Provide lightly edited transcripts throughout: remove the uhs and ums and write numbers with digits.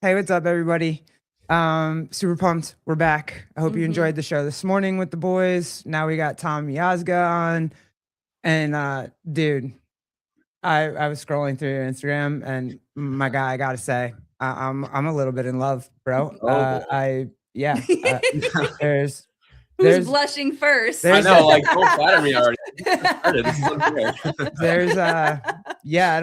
Hey, what's up, everybody? Super pumped. We're back. I hope you enjoyed the show this morning with the boys. Now we got Miazga on. And dude, I was scrolling through your Instagram and my guy, I gotta say, I'm a little bit in love, bro. Oh, There's Who's blushing first? I know, like, don't flatter me already. This is unfair. There's yeah,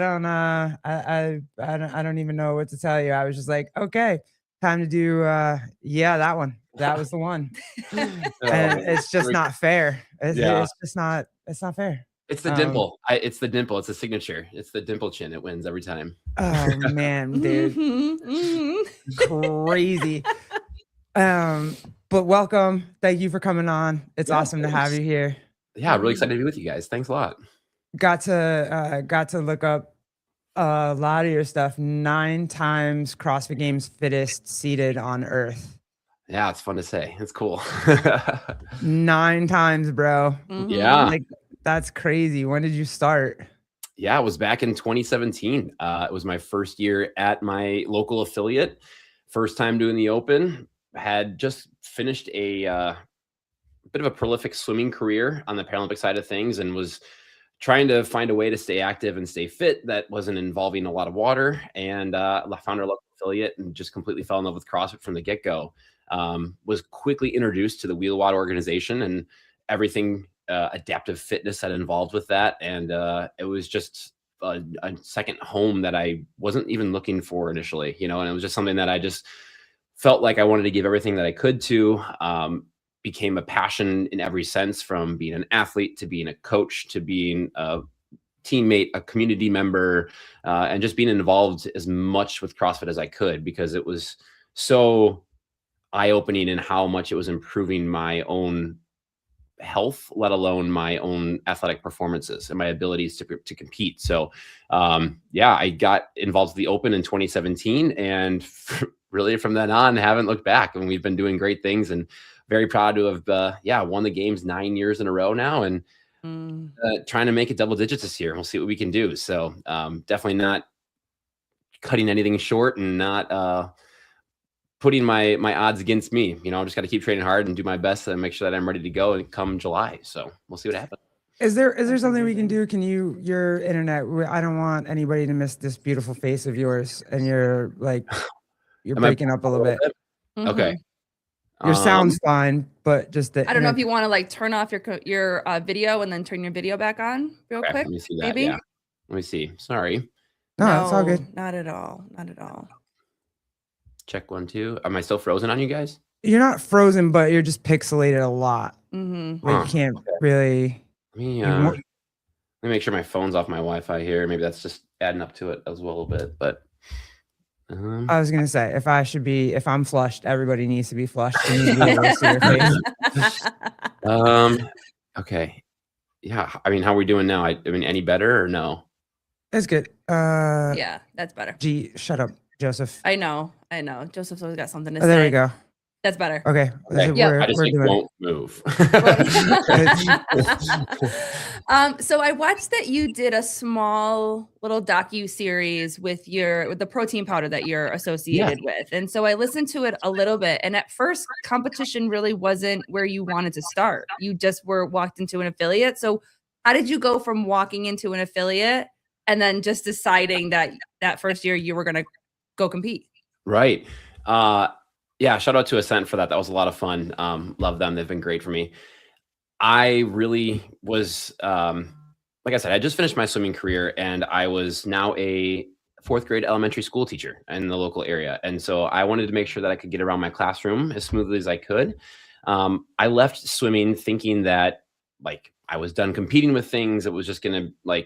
I don't even know what to tell you. I was just like, okay, time to do that one. That was the one. And it's just not fair. It's just not, it's not fair. It's the dimple. It's the dimple. It's a signature. It's the dimple chin. It wins every time. Oh man, dude. Crazy. But welcome. Thank you for coming on. It's awesome to have you here. Yeah, really excited to be with you guys. Thanks a lot. Got to look up a lot of your stuff. 9 times CrossFit Games fittest seated on earth. Yeah, it's fun to say. It's cool. 9 times, bro. Yeah. Like, that's crazy. When did you start? Yeah, it was back in 2017. It was my first year at my local affiliate. First time doing the open. Had just finished a bit of a prolific swimming career on the Paralympic side of things and was trying to find a way to stay active and stay fit that wasn't involving a lot of water. And found our local affiliate and just completely fell in love with CrossFit from the get-go. Was quickly introduced to the Wheelwatt organization and everything adaptive fitness that involved with that. And it was just a second home that I wasn't even looking for initially, and it was just something that I just felt like I wanted to give everything that I could to. Became a passion in every sense, from being an athlete to being a coach to being a teammate, a community member, and just being involved as much with CrossFit as I could, because it was so eye-opening in how much it was improving my own health, let alone my own athletic performances and my abilities to compete. So I got involved with the Open in 2017 and really from then on haven't looked back. And we've been doing great things and very proud to have won the games 9 years in a row now, and trying to make it double digits this year. We'll see what we can do. So definitely not cutting anything short and not putting my odds against me. I just got to keep training hard and do my best and make sure that I'm ready to go and come July. So we'll see what happens. Is there something we can do? Can your internet, I don't want anybody to miss this beautiful face of yours, and you're breaking up a little bit. Okay. Your sound's fine, but just I don't know if you want to like turn off your video and then turn your video back on real quick. Let me see that. Maybe? Yeah. Let me see. Sorry. No, it's all good. Not at all. Not at all. Check 1, 2. Am I still frozen on you guys? You're not frozen, but you're just pixelated a lot. Mm-hmm. Like you can't really. Let me make sure my phone's off my Wi-Fi here. Maybe that's just adding up to it as well a little bit. But I was gonna say, if I'm flushed, everybody needs to be flushed. Okay. Yeah. I mean, how are we doing now? I mean, any better or no? That's good. Yeah, that's better. Gee, shut up, Joseph. I know. Joseph's always got something to say. There we go. That's better. Okay. I just won't move. So I watched that you did a small little docu-series with the protein powder that you're associated with. And so I listened to it a little bit. And at first, competition really wasn't where you wanted to start. You just walked into an affiliate. So how did you go from walking into an affiliate and then just deciding that first year you were going to go compete? Right. Yeah, shout out to Ascent for that. That was a lot of fun. Love them. They've been great for me. I really was, like I said, I just finished my swimming career and I was now a 4th grade elementary school teacher in the local area. And so I wanted to make sure that I could get around my classroom as smoothly as I could. I left swimming thinking that I was done competing with things. It was just going to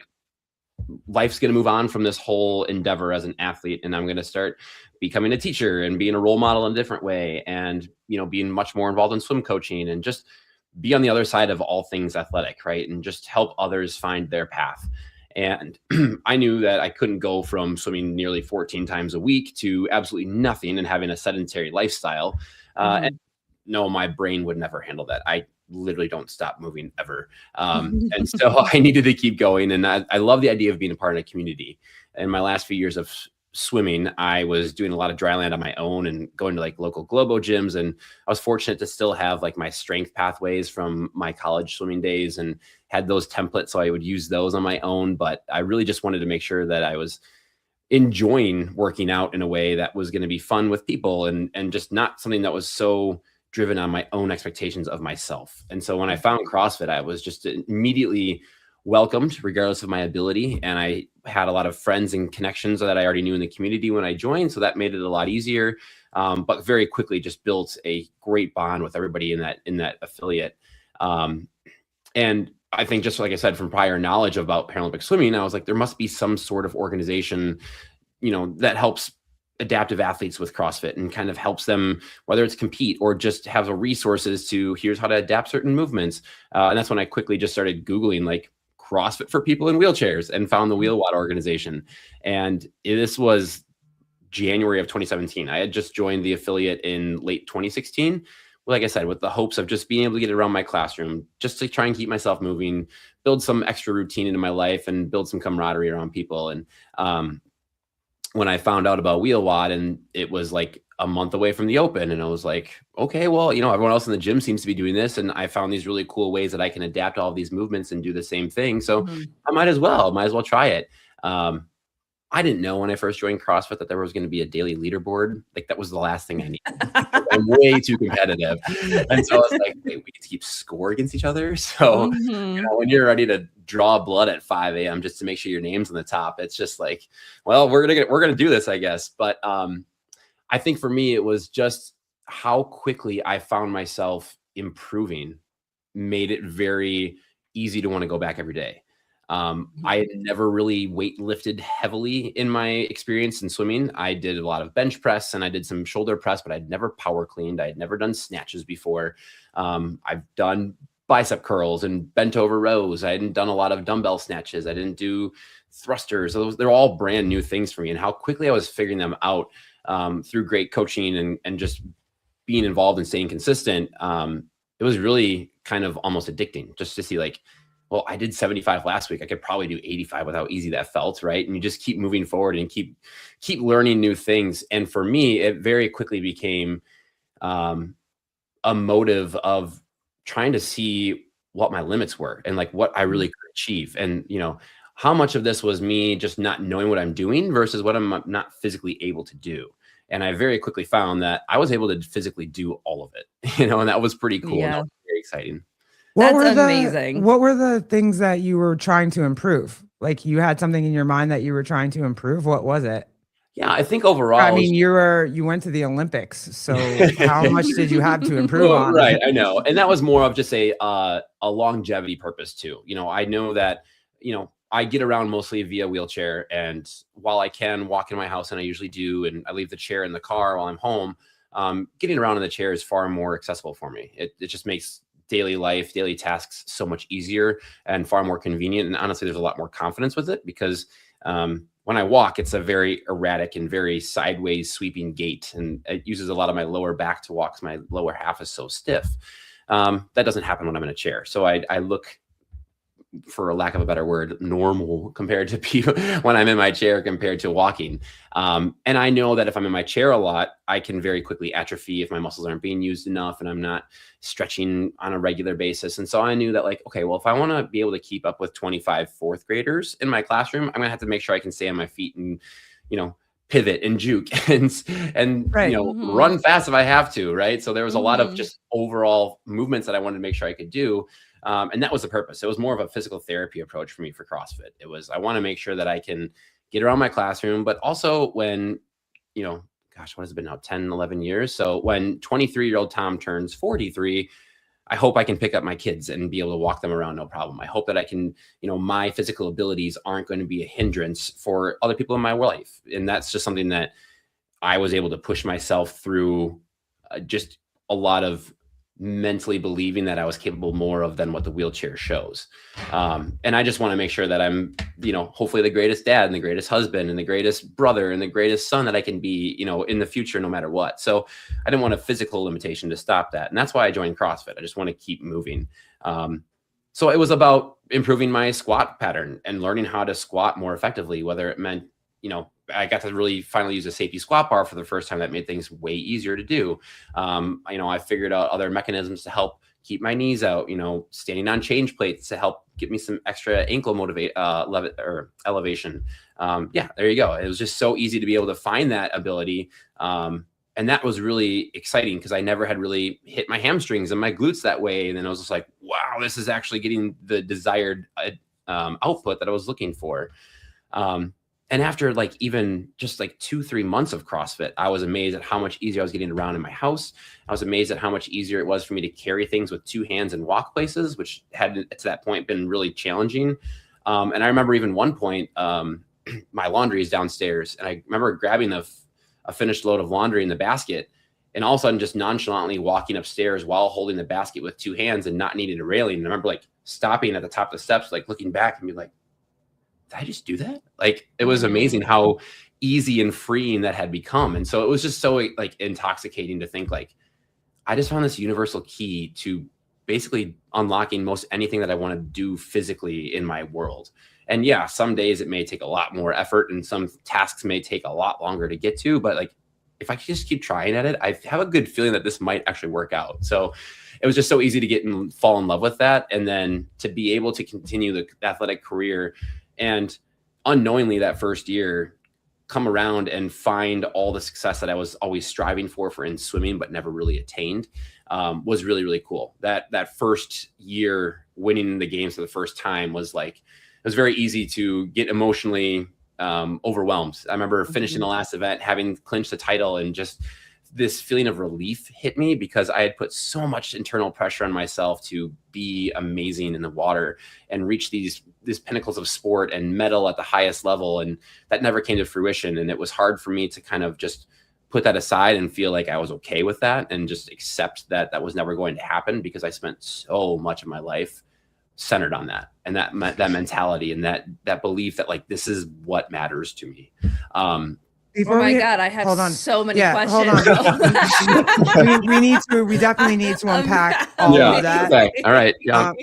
life's going to move on from this whole endeavor as an athlete. And I'm going to start becoming a teacher and being a role model in a different way. And, being much more involved in swim coaching and just be on the other side of all things athletic, right? And just help others find their path. And I knew that I couldn't go from swimming nearly 14 times a week to absolutely nothing and having a sedentary lifestyle. And no, my brain would never handle that. I literally don't stop moving ever. And so I needed to keep going. And I love the idea of being a part of a community. In my last few years of swimming, I was doing a lot of dry land on my own and going to like local Globo gyms. And I was fortunate to still have like my strength pathways from my college swimming days and had those templates. So I would use those on my own. But I really just wanted to make sure that I was enjoying working out in a way that was going to be fun with people and just not something that was so driven on my own expectations of myself. And so when I found CrossFit, I was just immediately welcomed regardless of my ability. And I had a lot of friends and connections that I already knew in the community when I joined. So that made it a lot easier. But very quickly just built a great bond with everybody in that affiliate. And I think, just like I said, from prior knowledge about Paralympic swimming, I was like, there must be some sort of organization, that helps adaptive athletes with CrossFit and kind of helps them, whether it's compete or just have the resources to, here's how to adapt certain movements. And that's when I quickly just started Googling like CrossFit for people in wheelchairs and found the Wheelwad organization. And this was January of 2017. I had just joined the affiliate in late 2016. Like I said, with the hopes of just being able to get around my classroom, just to try and keep myself moving, build some extra routine into my life and build some camaraderie around people. And when I found out about Wheelwad and it was like a month away from the open, and I was like, okay, well, everyone else in the gym seems to be doing this. And I found these really cool ways that I can adapt all of these movements and do the same thing. So I might as well try it. I didn't know when I first joined CrossFit that there was going to be a daily leaderboard. Like that was the last thing I needed. I'm way too competitive. And so I was like, wait, we get to keep score against each other. So when you're ready to draw blood at 5 a.m. just to make sure your name's on the top, it's just like, well, we're going to do this, I guess. But I think for me, it was just how quickly I found myself improving made it very easy to want to go back every day. I had never really weight lifted heavily in my experience in swimming. I did a lot of bench press and I did some shoulder press, but I'd never power cleaned. I had never done snatches before. I've done bicep curls and bent over rows. I hadn't done a lot of dumbbell snatches. I didn't do thrusters. They're all brand new things for me. And how quickly I was figuring them out through great coaching and just being involved and staying consistent. It was really kind of almost addicting just to see like, well, I did 75 last week. I could probably do 85 with how easy that felt, right? And you just keep moving forward and keep learning new things. And for me, it very quickly became a motive of trying to see what my limits were and like what I really could achieve. And, how much of this was me just not knowing what I'm doing versus what I'm not physically able to do. And I very quickly found that I was able to physically do all of it, and that was pretty cool. Yeah. And that was very exciting. That's amazing. What were the things that you were trying to improve? Like you had something in your mind that you were trying to improve. What was it? Yeah, I think overall, I mean, you went to the Olympics, so how much did you have to improve on? Right, I know, and that was more of just a longevity purpose too. I know that I get around mostly via wheelchair, and while I can walk in my house, and I usually do, and I leave the chair in the car while I'm home, getting around in the chair is far more accessible for me. It just makes daily life, daily tasks so much easier and far more convenient. And honestly, there's a lot more confidence with it because when I walk, it's a very erratic and very sideways sweeping gait. And it uses a lot of my lower back to walk because my lower half is so stiff. That doesn't happen when I'm in a chair. So I look, for a lack of a better word, normal compared to people when I'm in my chair compared to walking. And I know that if I'm in my chair a lot, I can very quickly atrophy if my muscles aren't being used enough and I'm not stretching on a regular basis. And so I knew that like, okay, well, if I want to be able to keep up with 25 fourth graders in my classroom, I'm gonna have to make sure I can stay on my feet and, pivot and juke and right. Run fast if I have to. Right. So there was a lot of just overall movements that I wanted to make sure I could do. And that was the purpose. It was more of a physical therapy approach for me for CrossFit. It was, I want to make sure that I can get around my classroom, but also when, gosh, what has it been now? 10, 11 years. So when 23-year-old Tom turns 43, I hope I can pick up my kids and be able to walk them around. No problem. I hope that I can, my physical abilities aren't going to be a hindrance for other people in my life. And that's just something that I was able to push myself through just a lot of mentally believing that I was capable more of than what the wheelchair shows. And I just want to make sure that I'm, hopefully the greatest dad and the greatest husband and the greatest brother and the greatest son that I can be, in the future, no matter what. So I didn't want a physical limitation to stop that. And that's why I joined CrossFit. I just want to keep moving. So it was about improving my squat pattern and learning how to squat more effectively, whether it meant I got to really finally use a safety squat bar for the first time. That made things way easier to do. I figured out other mechanisms to help keep my knees out, standing on change plates to help give me some extra ankle elevation. There you go. It was just so easy to be able to find that ability. And that was really exciting because I never had really hit my hamstrings and my glutes that way. And then I was just like, wow, this is actually getting the desired output that I was looking for. And after even just 2-3 months of CrossFit, I was amazed at how much easier I was getting around in my house. I was amazed at how much easier it was for me to carry things with 2 hands and walk places, which had to that point been really challenging. And I remember even one point, my laundry is downstairs, and I remember grabbing a finished load of laundry in the basket, and all of a sudden just nonchalantly walking upstairs while holding the basket with 2 hands and not needing a railing. And I remember stopping at the top of the steps, looking back and be like, did I just do that? It was amazing how easy and freeing that had become. And so it was just so intoxicating to think I just found this universal key to basically unlocking most anything that I want to do physically in my world. And yeah, some days it may take a lot more effort and some tasks may take a lot longer to get to, but if I could just keep trying at it, I have a good feeling that this might actually work out. So it was just so easy to get and fall in love with that. And then to be able to continue the athletic career and unknowingly that first year come around and find all the success that I was always striving for in swimming, but never really attained, was really, really cool. That first year winning the games for the first time was it was very easy to get emotionally overwhelmed. I remember finishing the last event, having clinched the title, and just this feeling of relief hit me because I had put so much internal pressure on myself to be amazing in the water and reach these pinnacles of sport and medal at the highest level. And that never came to fruition. And it was hard for me to kind of just put that aside and feel like I was okay with that and just accept that that was never going to happen because I spent so much of my life centered on that and that mentality and that belief that this is what matters to me. God, I have so many questions. Hold on. we definitely need to unpack all of that. Okay. All right. Yeah.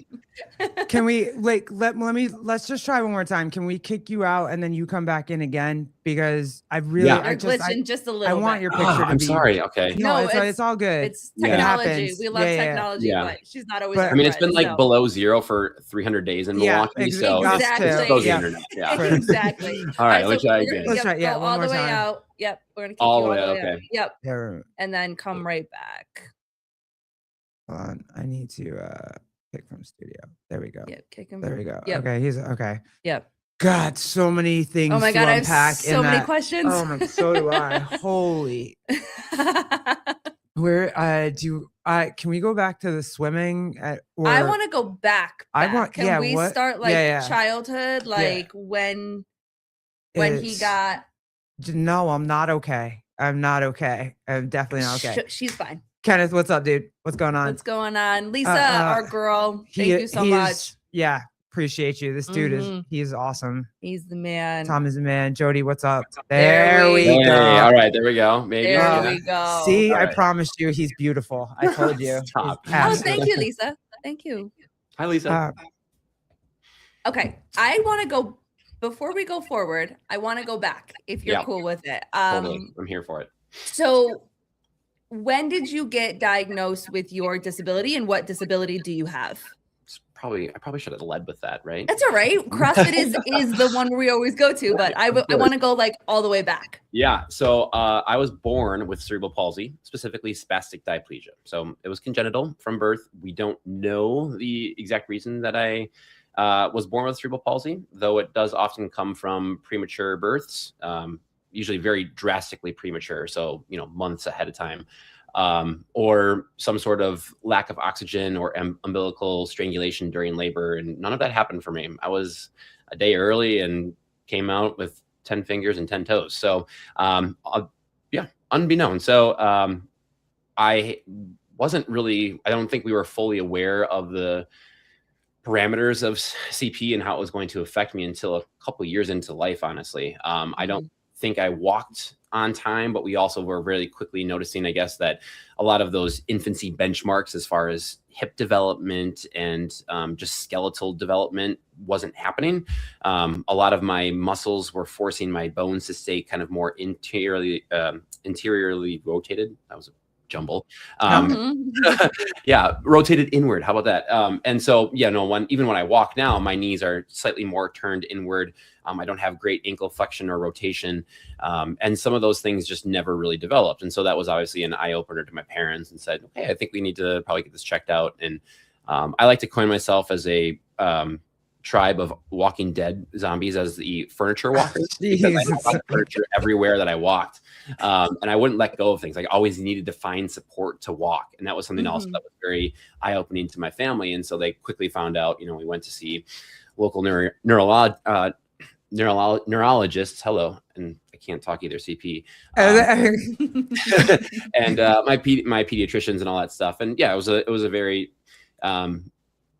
Can we let's just try one more time. Can we kick you out and then you come back in again? Because I really, you're glitching just a little bit. I want your picture to I'm be. sorry. Okay. No, it's all good. It's technology. We love technology, but she's not always. It's been below zero for 300 days in Milwaukee. So exactly. The internet. Yeah. Exactly. All right. Let's try again. Let's try. Yeah. Go all the way out. Yep. We're gonna kick all you the way. Out. Okay. Yep. Yeah. And then come right back. Hold on. I need to pick from studio. There we go. Yep. Kick him. There we go. Yep. Okay. He's okay. Yep. God, so many things. Oh my God, to I unpack have so many questions. Oh my, so do I. Holy. Where can we go back to the swimming? I want to go back. Can we start childhood, when he got? No, I'm not okay. I'm not okay. I'm definitely not okay. She's fine. Kenneth, what's up, dude? What's going on? What's going on? Lisa, our girl. Thank you so much. Yeah. Appreciate you. This dude he's awesome. He's the man. Tom is the man. Jody, what's up? There we go. All right, there we go. Maybe. There we go. See, I promised you he's beautiful. I told you. Oh, thank you, Lisa. Thank you. Hi, Lisa. Okay, I want to go before we go forward. I want to go back if you're cool with it. Totally. I'm here for it. So, when did you get diagnosed with your disability, and what disability do you have? I probably should have led with that, right? That's all right. CrossFit is the one we always go to, but I want to go all the way back. Yeah. So I was born with cerebral palsy, specifically spastic diplegia. So it was congenital from birth. We don't know the exact reason that I was born with cerebral palsy, though it does often come from premature births, usually very drastically premature. So, months ahead of time. Or some sort of lack of oxygen or umbilical strangulation during labor. And none of that happened for me. I was a day early and came out with 10 fingers and 10 toes. So, unbeknown. So, I don't think we were fully aware of the parameters of CP and how it was going to affect me until a couple of years into life, honestly. I don't think I walked on time, but we also were really quickly noticing, I guess, that a lot of those infancy benchmarks as far as hip development and just skeletal development wasn't happening. A lot of my muscles were forcing my bones to stay kind of more interiorly rotated. That was a jumble. Yeah, rotated inward. How about that? And so, yeah, no, even when I walk now, my knees are slightly more turned inward. I don't have great ankle flexion or rotation. And some of those things just never really developed. And so that was obviously an eye opener to my parents, and said, okay, I think we need to probably get this checked out. And I like to coin myself as a tribe of Walking Dead zombies as the furniture walkers, because I had furniture everywhere that I walked. And I wouldn't let go of things. I always needed to find support to walk. And that was something else that was very eye-opening to my family. And so they quickly found out, we went to see local neurologists. Hello. And I can't talk either, CP. And my pediatricians and all that stuff. And yeah, it was a very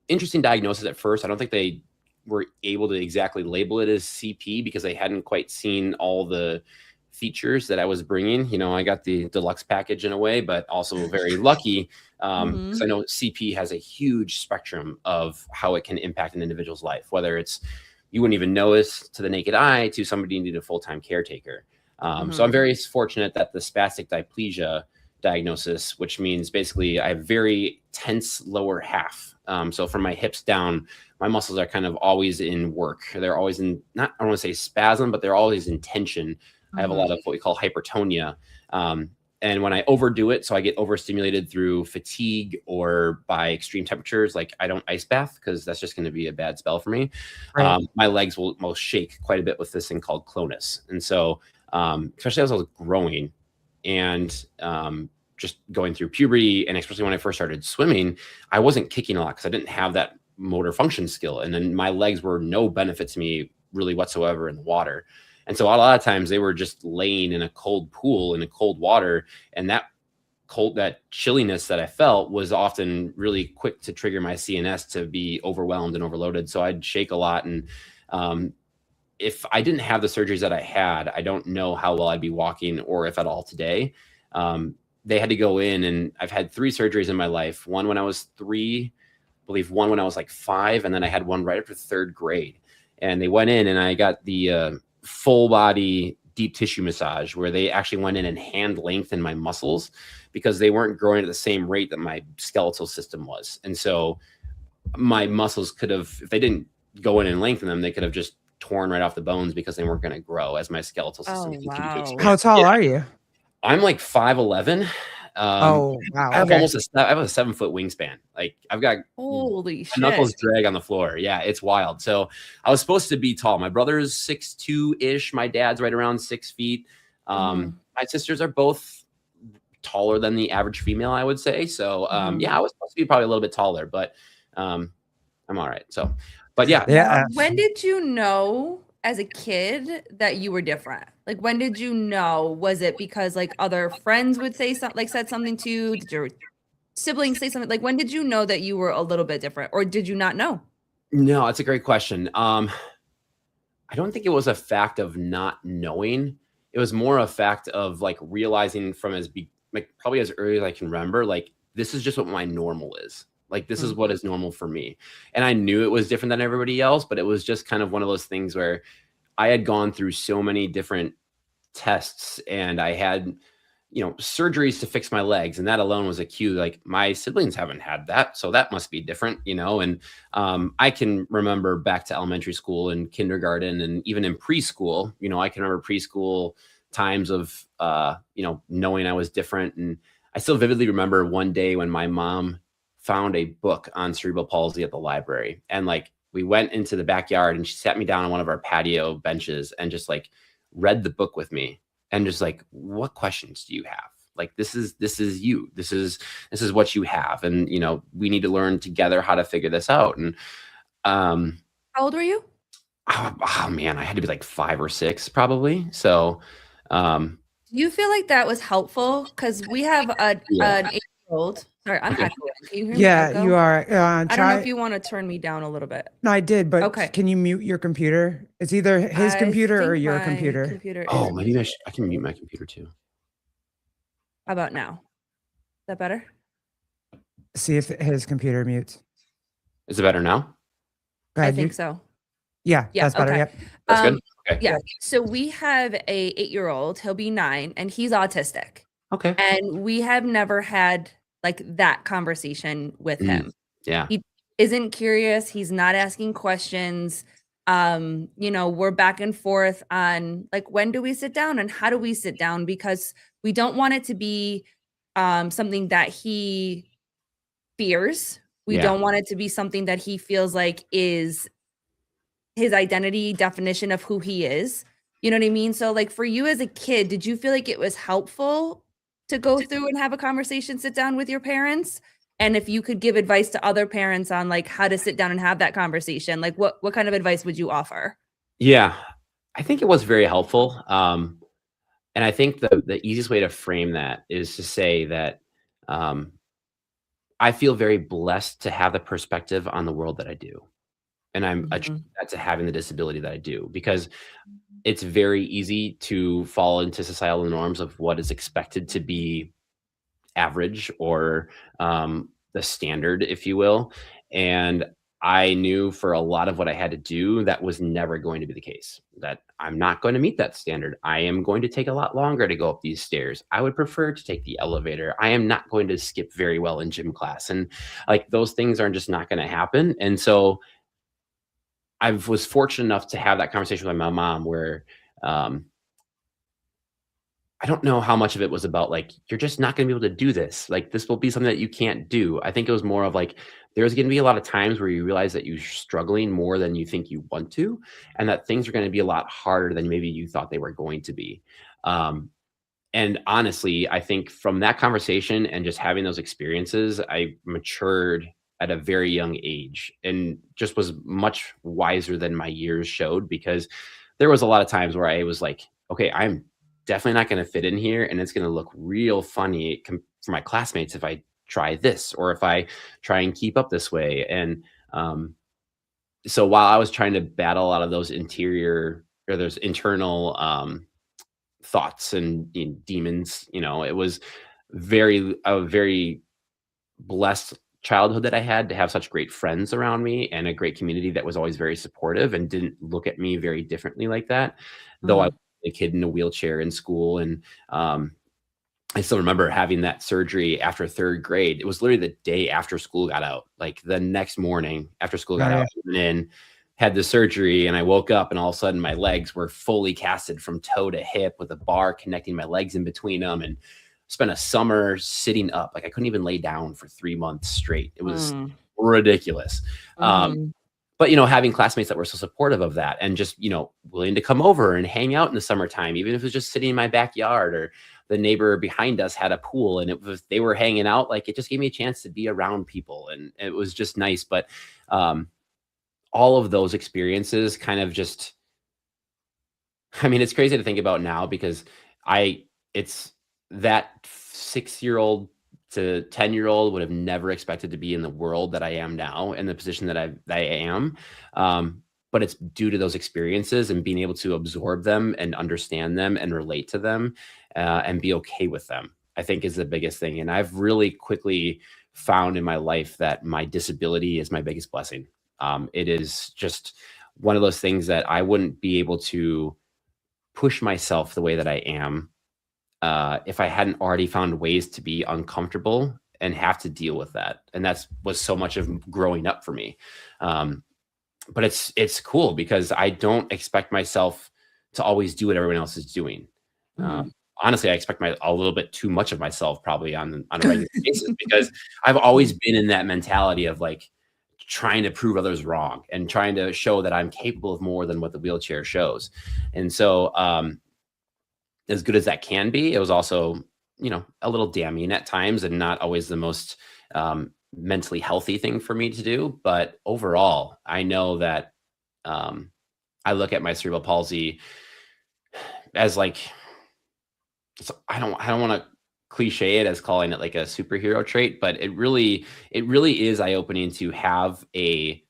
interesting diagnosis at first. I don't think they were able to exactly label it as CP because they hadn't quite seen all the features that I was bringing. I got the deluxe package in a way, but also very lucky because I know CP has a huge spectrum of how it can impact an individual's life, whether it's you wouldn't even notice to the naked eye to somebody who needed a full-time caretaker. So I'm very fortunate that the spastic diplegia diagnosis, which means basically I have very tense lower half. So from my hips down, my muscles are kind of always in work. They're always in, I don't want to say spasm, but they're always in tension. I have a lot of what we call hypertonia. And when I overdo it, so I get overstimulated through fatigue or by extreme temperatures, like I don't ice bath because that's just going to be a bad spell for me. Right. My legs will shake quite a bit with this thing called clonus. And so, especially as I was growing and just going through puberty, and especially when I first started swimming, I wasn't kicking a lot because I didn't have that motor function skill. And then my legs were no benefit to me really whatsoever in the water. And so a lot of times they were just laying in a cold pool in a cold water. And that chilliness that I felt was often really quick to trigger my CNS to be overwhelmed and overloaded. So I'd shake a lot. And if I didn't have the surgeries that I had, I don't know how well I'd be walking or if at all today. They had to go in, and I've had 3 surgeries in my life. One when I was 3, I believe one when I was like 5. And then I had one right after 3rd grade. And they went in and I got the full body deep tissue massage where they actually went in and hand lengthened my muscles because they weren't growing at the same rate that my skeletal system was. And so my muscles could have, if they didn't go in and lengthen them, they could have just torn right off the bones because they weren't going to grow as my skeletal system continued to expand. How tall are you? I'm like 5'11". Oh wow! I have I have a 7-foot wingspan. Like I've got holy shit. Knuckles drag on the floor. Yeah, it's wild. So I was supposed to be tall. My brother's 6'2" my dad's right around 6 feet. My sisters are both taller than the average female, I would say. So yeah, I was supposed to be probably a little bit taller, but I'm all right. So, but yeah. When did you know as a kid that you were different? Like, when did you know? Was it because like other friends would say something, like said something to you? Did your siblings say something? Like, when did you know that you were a little bit different, or did you not know? No, that's a great question. I don't think it was a fact of not knowing. It was more a fact of like realizing from probably as early as I can remember, like this is just what my normal is. Like this is what is normal for me. And I knew it was different than everybody else, but it was just kind of one of those things where I had gone through so many different tests and I had, surgeries to fix my legs. And that alone was a cue. Like my siblings haven't had that. So that must be different, and I can remember back to elementary school and kindergarten and even in preschool, I can remember preschool times of, knowing I was different. And I still vividly remember one day when my mom found a book on cerebral palsy at the library. And like, we went into the backyard and she sat me down on one of our patio benches and just like read the book with me and just like, what questions do you have? Like, this is you, this is what you have. And, we need to learn together how to figure this out. And, how old were you? Oh man, I had to be like 5 or 6 probably. So, do you feel like that was helpful? Cause we have an 8-year-old Sorry, I'm Okay. echoing. Can you hear me Yeah, echo? you are. I don't know if you want to turn me down a little bit. No, I did, but Okay. can you mute your computer? It's either his I computer or think your my computer. computer is Oh, maybe I can mute my computer too. How about now? Is that better? See if his computer mutes. Is it better now? Go I ahead, think so. Yeah, Yeah, that's better. okay. Yep. That's good. Okay. Yeah. So we have a 8-year-old. He'll be 9, and he's autistic. Okay. And we have never had like that conversation with him. Yeah. He isn't curious. He's not asking questions. We're back and forth on like, when do we sit down and how do we sit down? Because we don't want it to be something that he fears. We Yeah. don't want it to be something that he feels like is his identity definition of who he is. You know what I mean? So like for you as a kid, did you feel like it was helpful to go through and have a conversation, sit down with your parents? And if you could give advice to other parents on like how to sit down and have that conversation, like what kind of advice would you offer? Yeah. I think it was very helpful. And I think the easiest way to frame that is to say that I feel very blessed to have the perspective on the world that I do. And I'm attributing that to having the disability that I do, because it's very easy to fall into societal norms of what is expected to be average or the standard, if you will. And I knew for a lot of what I had to do, that was never going to be the case, that I'm not going to meet that standard. I am going to take a lot longer to go up these stairs. I would prefer to take the elevator. I am not going to skip very well in gym class. And like those things are just not going to happen. And so I was fortunate enough to have that conversation with my mom where I don't know how much of it was about like, you're just not going to be able to do this. Like, this will be something that you can't do. I think it was more of like, there's going to be a lot of times where you realize that you're struggling more than you think you want to, and that things are going to be a lot harder than maybe you thought they were going to be. And honestly, I think from that conversation and just having those experiences, I matured at a very young age and just was much wiser than my years showed, because there was a lot of times where I was like, okay, I'm definitely not going to fit in here, and it's going to look real funny for my classmates if I try this or if I try and keep up this way. And so while I was trying to battle a lot of those those internal thoughts and demons, it was a very blessed childhood that I had to have such great friends around me and a great community that was always very supportive and didn't look at me very differently like that. Though I was a kid in a wheelchair in school, and I still remember having that surgery after 3rd grade. It was literally the day after school got out. Like the next morning after school got out, I went in, had the surgery, and I woke up and all of a sudden my legs were fully casted from toe to hip with a bar connecting my legs in between them, and spent a summer sitting up. Like I couldn't even lay down for 3 months straight. It was ridiculous. But, having classmates that were so supportive of that and just, willing to come over and hang out in the summertime, even if it was just sitting in my backyard, or the neighbor behind us had a pool and they were hanging out, like it just gave me a chance to be around people, and it was just nice. But all of those experiences kind of just, it's crazy to think about now, because it's that 6-year-old to 10-year-old would have never expected to be in the world that I am now, in the position that I am. But it's due to those experiences and being able to absorb them and understand them and relate to them, and be okay with them, I think is the biggest thing. And I've really quickly found in my life that my disability is my biggest blessing. It is just one of those things that I wouldn't be able to push myself the way that I am if I hadn't already found ways to be uncomfortable and have to deal with that. And was so much of growing up for me. But it's cool because I don't expect myself to always do what everyone else is doing. Honestly, I expect a little bit too much of myself probably on a regular basis, because I've always been in that mentality of like trying to prove others wrong and trying to show that I'm capable of more than what the wheelchair shows. And so, as good as that can be, it was also, a little damning at times and not always the most mentally healthy thing for me to do. But overall, I know that I look at my cerebral palsy as like, I don't want to cliche it as calling it like a superhero trait, but it really is eye-opening to have a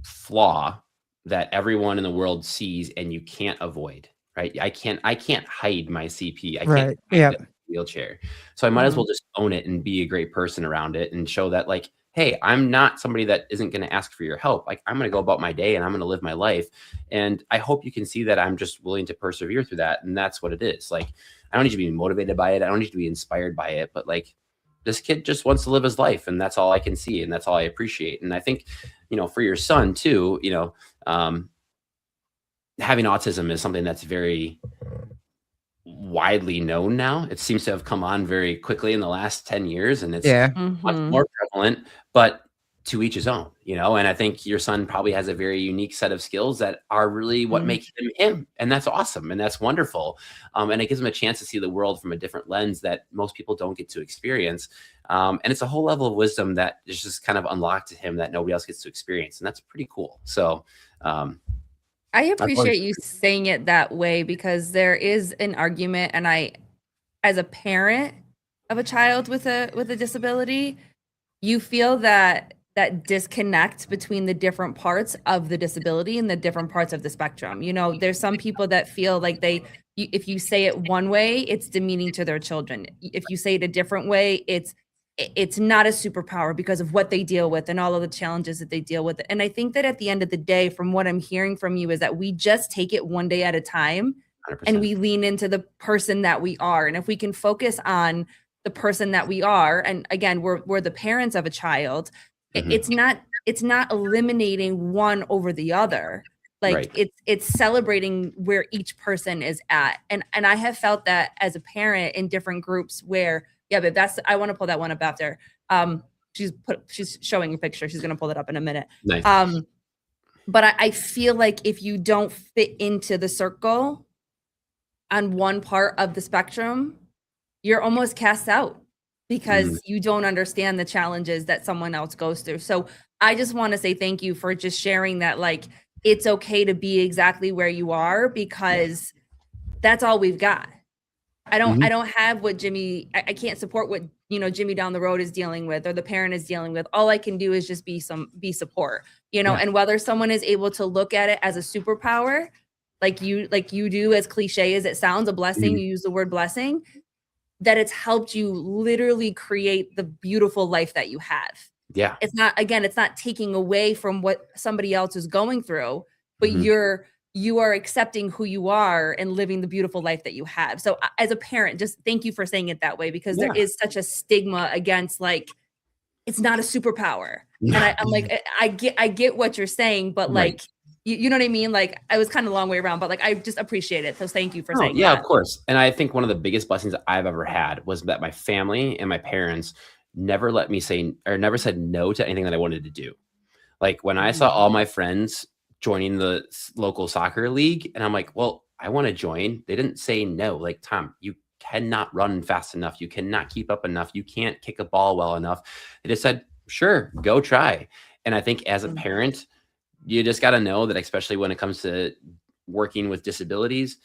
flaw that everyone in the world sees and you can't avoid, right? I can't hide my CP. I can't Right. hide Yeah. the wheelchair. So I might as well just own it and be a great person around it and show that like, hey, I'm not somebody that isn't going to ask for your help. Like I'm going to go about my day and I'm going to live my life. And I hope you can see that I'm just willing to persevere through that. And that's what it is. Like, I don't need to be motivated by it. I don't need to be inspired by it, but like this kid just wants to live his life. And that's all I can see. And that's all I appreciate. And I think, for your son too, having autism is something that's very widely known now. It seems to have come on very quickly in the last 10 years and it's much more prevalent, but to each his own, and I think your son probably has a very unique set of skills that are really what make him him. And that's awesome. And that's wonderful. And it gives him a chance to see the world from a different lens that most people don't get to experience. And it's a whole level of wisdom that is just kind of unlocked to him that nobody else gets to experience. And that's pretty cool. So, I appreciate you saying it that way because there is an argument, and I, as a parent of a child with a disability, you feel that disconnect between the different parts of the disability and the different parts of the spectrum. There's some people that feel like if you say it one way, it's demeaning to their children. If you say it a different way, it's not a superpower because of what they deal with and all of the challenges that they deal with. And I think that at the end of the day, from what I'm hearing from you, is that we just take it one day at a time 100%. and we lean into the person that we are. And if we can focus on the person that we are, and again, we're the parents of a child, it's not eliminating one over the other. Like it's celebrating where each person is at. And I have felt that as a parent in different groups where, yeah, but I want to pull that one up after. She's showing a picture. She's going to pull it up in a minute. Nice. But I feel like if you don't fit into the circle on one part of the spectrum, you're almost cast out because you don't understand the challenges that someone else goes through. So I just want to say thank you for just sharing that, like, it's okay to be exactly where you are because that's all we've got. I don't have what Jimmy, I can't support what, Jimmy down the road is dealing with or the parent is dealing with. All I can do is just be support, and whether someone is able to look at it as a superpower, like you do, as cliche as it sounds, a blessing, you use the word blessing, that it's helped you literally create the beautiful life that you have. Yeah. It's not taking away from what somebody else is going through, but you are accepting who you are and living the beautiful life that you have. So as a parent, just thank you for saying it that way, because there is such a stigma against, like, it's not a superpower. And I'm like, I get what you're saying, but like, you know what I mean? Like, I was kind of a long way around, but like, I just appreciate it. So thank you for saying that. Yeah, of course. And I think one of the biggest blessings that I've ever had was that my family and my parents never never said no to anything that I wanted to do. Like when I saw all my friends joining the local soccer league and I'm like, well, I want to join. They didn't say no. Like, Tom, you cannot run fast enough. You cannot keep up enough. You can't kick a ball well enough. They just said, sure, go try. And I think as a parent, you just got to know that, especially when it comes to working with disabilities,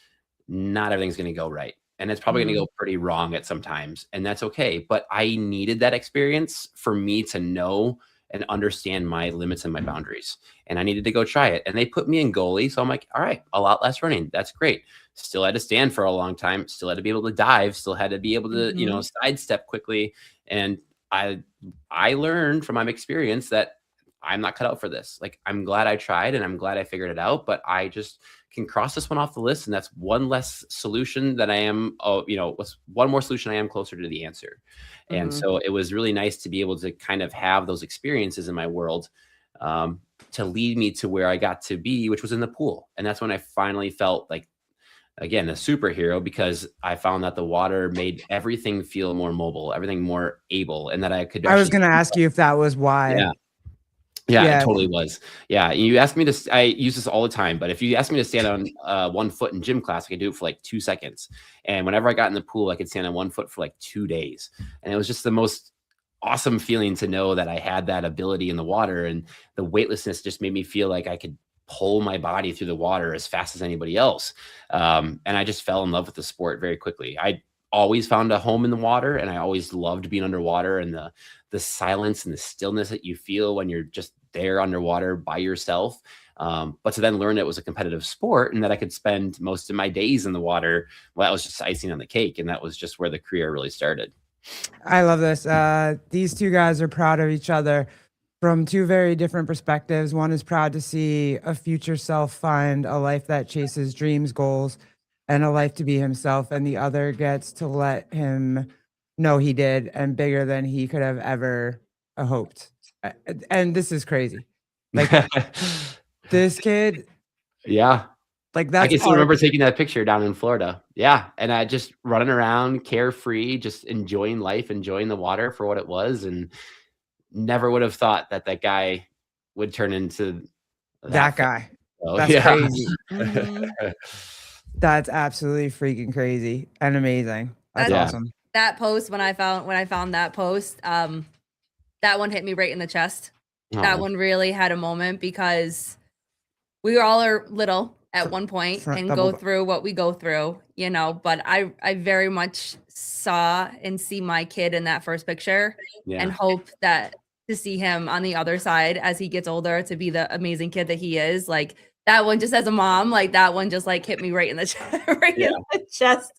not everything's going to go right. And it's probably going to go pretty wrong at some times. And that's okay. But I needed that experience for me to know and understand my limits and my boundaries. And I needed to go try it. And they put me in goalie. So I'm like, all right, a lot less running. That's great. Still had to stand for a long time. Still had to be able to dive. Still had to be able to, sidestep quickly. And I learned from my experience that I'm not cut out for this. Like, I'm glad I tried and I'm glad I figured it out, but I just can cross this one off the list. And that's one less solution that I am, one more solution I am closer to the answer. And so it was really nice to be able to kind of have those experiences in my world to lead me to where I got to be, which was in the pool. And that's when I finally felt like, again, a superhero, because I found that the water made everything feel more mobile, everything more able, and that I could. I was going to ask you if that was why. Yeah, it totally was. Yeah, you asked me to. I use this all the time, but if you ask me to stand on 1 foot in gym class, I could do it for like 2 seconds. And whenever I got in the pool, I could stand on 1 foot for like 2 days, and it was just the most awesome feeling to know that I had that ability in the water, and the weightlessness just made me feel like I could pull my body through the water as fast as anybody else. And I just fell in love with the sport very quickly. always found a home in the water, and I always loved being underwater and the silence and the stillness that you feel when you're just there underwater by yourself. But to then learn it was a competitive sport and that I could spend most of my days in the water, well, that was just icing on the cake. And that was just where the career really started. I love this. These two guys are proud of each other from two very different perspectives. One is proud to see a future self find a life that chases dreams, goals, and a life to be himself. And the other gets to let him know he did and bigger than he could have ever hoped. And this is crazy. Like this kid, Yeah. like I that's can still art. remember taking that picture down in Florida. Yeah. And I just running around carefree, just enjoying life, enjoying the water for what it was. And never would have thought that that guy would turn into that guy. So, That's yeah. crazy. Mhm. That's absolutely freaking crazy and amazing. That's Yeah. awesome. That post, when I found that post, that one hit me right in the chest. That Oh, one really had a moment because we all are little at one point front and double go through what we go through, you know, but I very much saw and see my kid in that first picture and yeah. hope that to see him on the other side as he gets older to be the amazing kid that he is. Like that one, just as a mom, like that one just like hit me right in the chest, in the chest.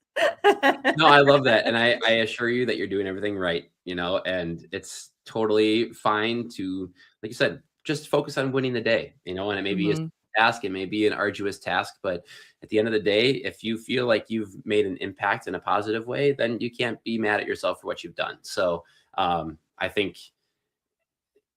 No, I love that. And I assure you that you're doing everything right, you know, and it's totally fine to, like you said, just focus on winning the day, you know, and it may be a Mhm. task, it may be an arduous task, but at the end of the day, if you feel like you've made an impact in a positive way, then you can't be mad at yourself for what you've done. So I think,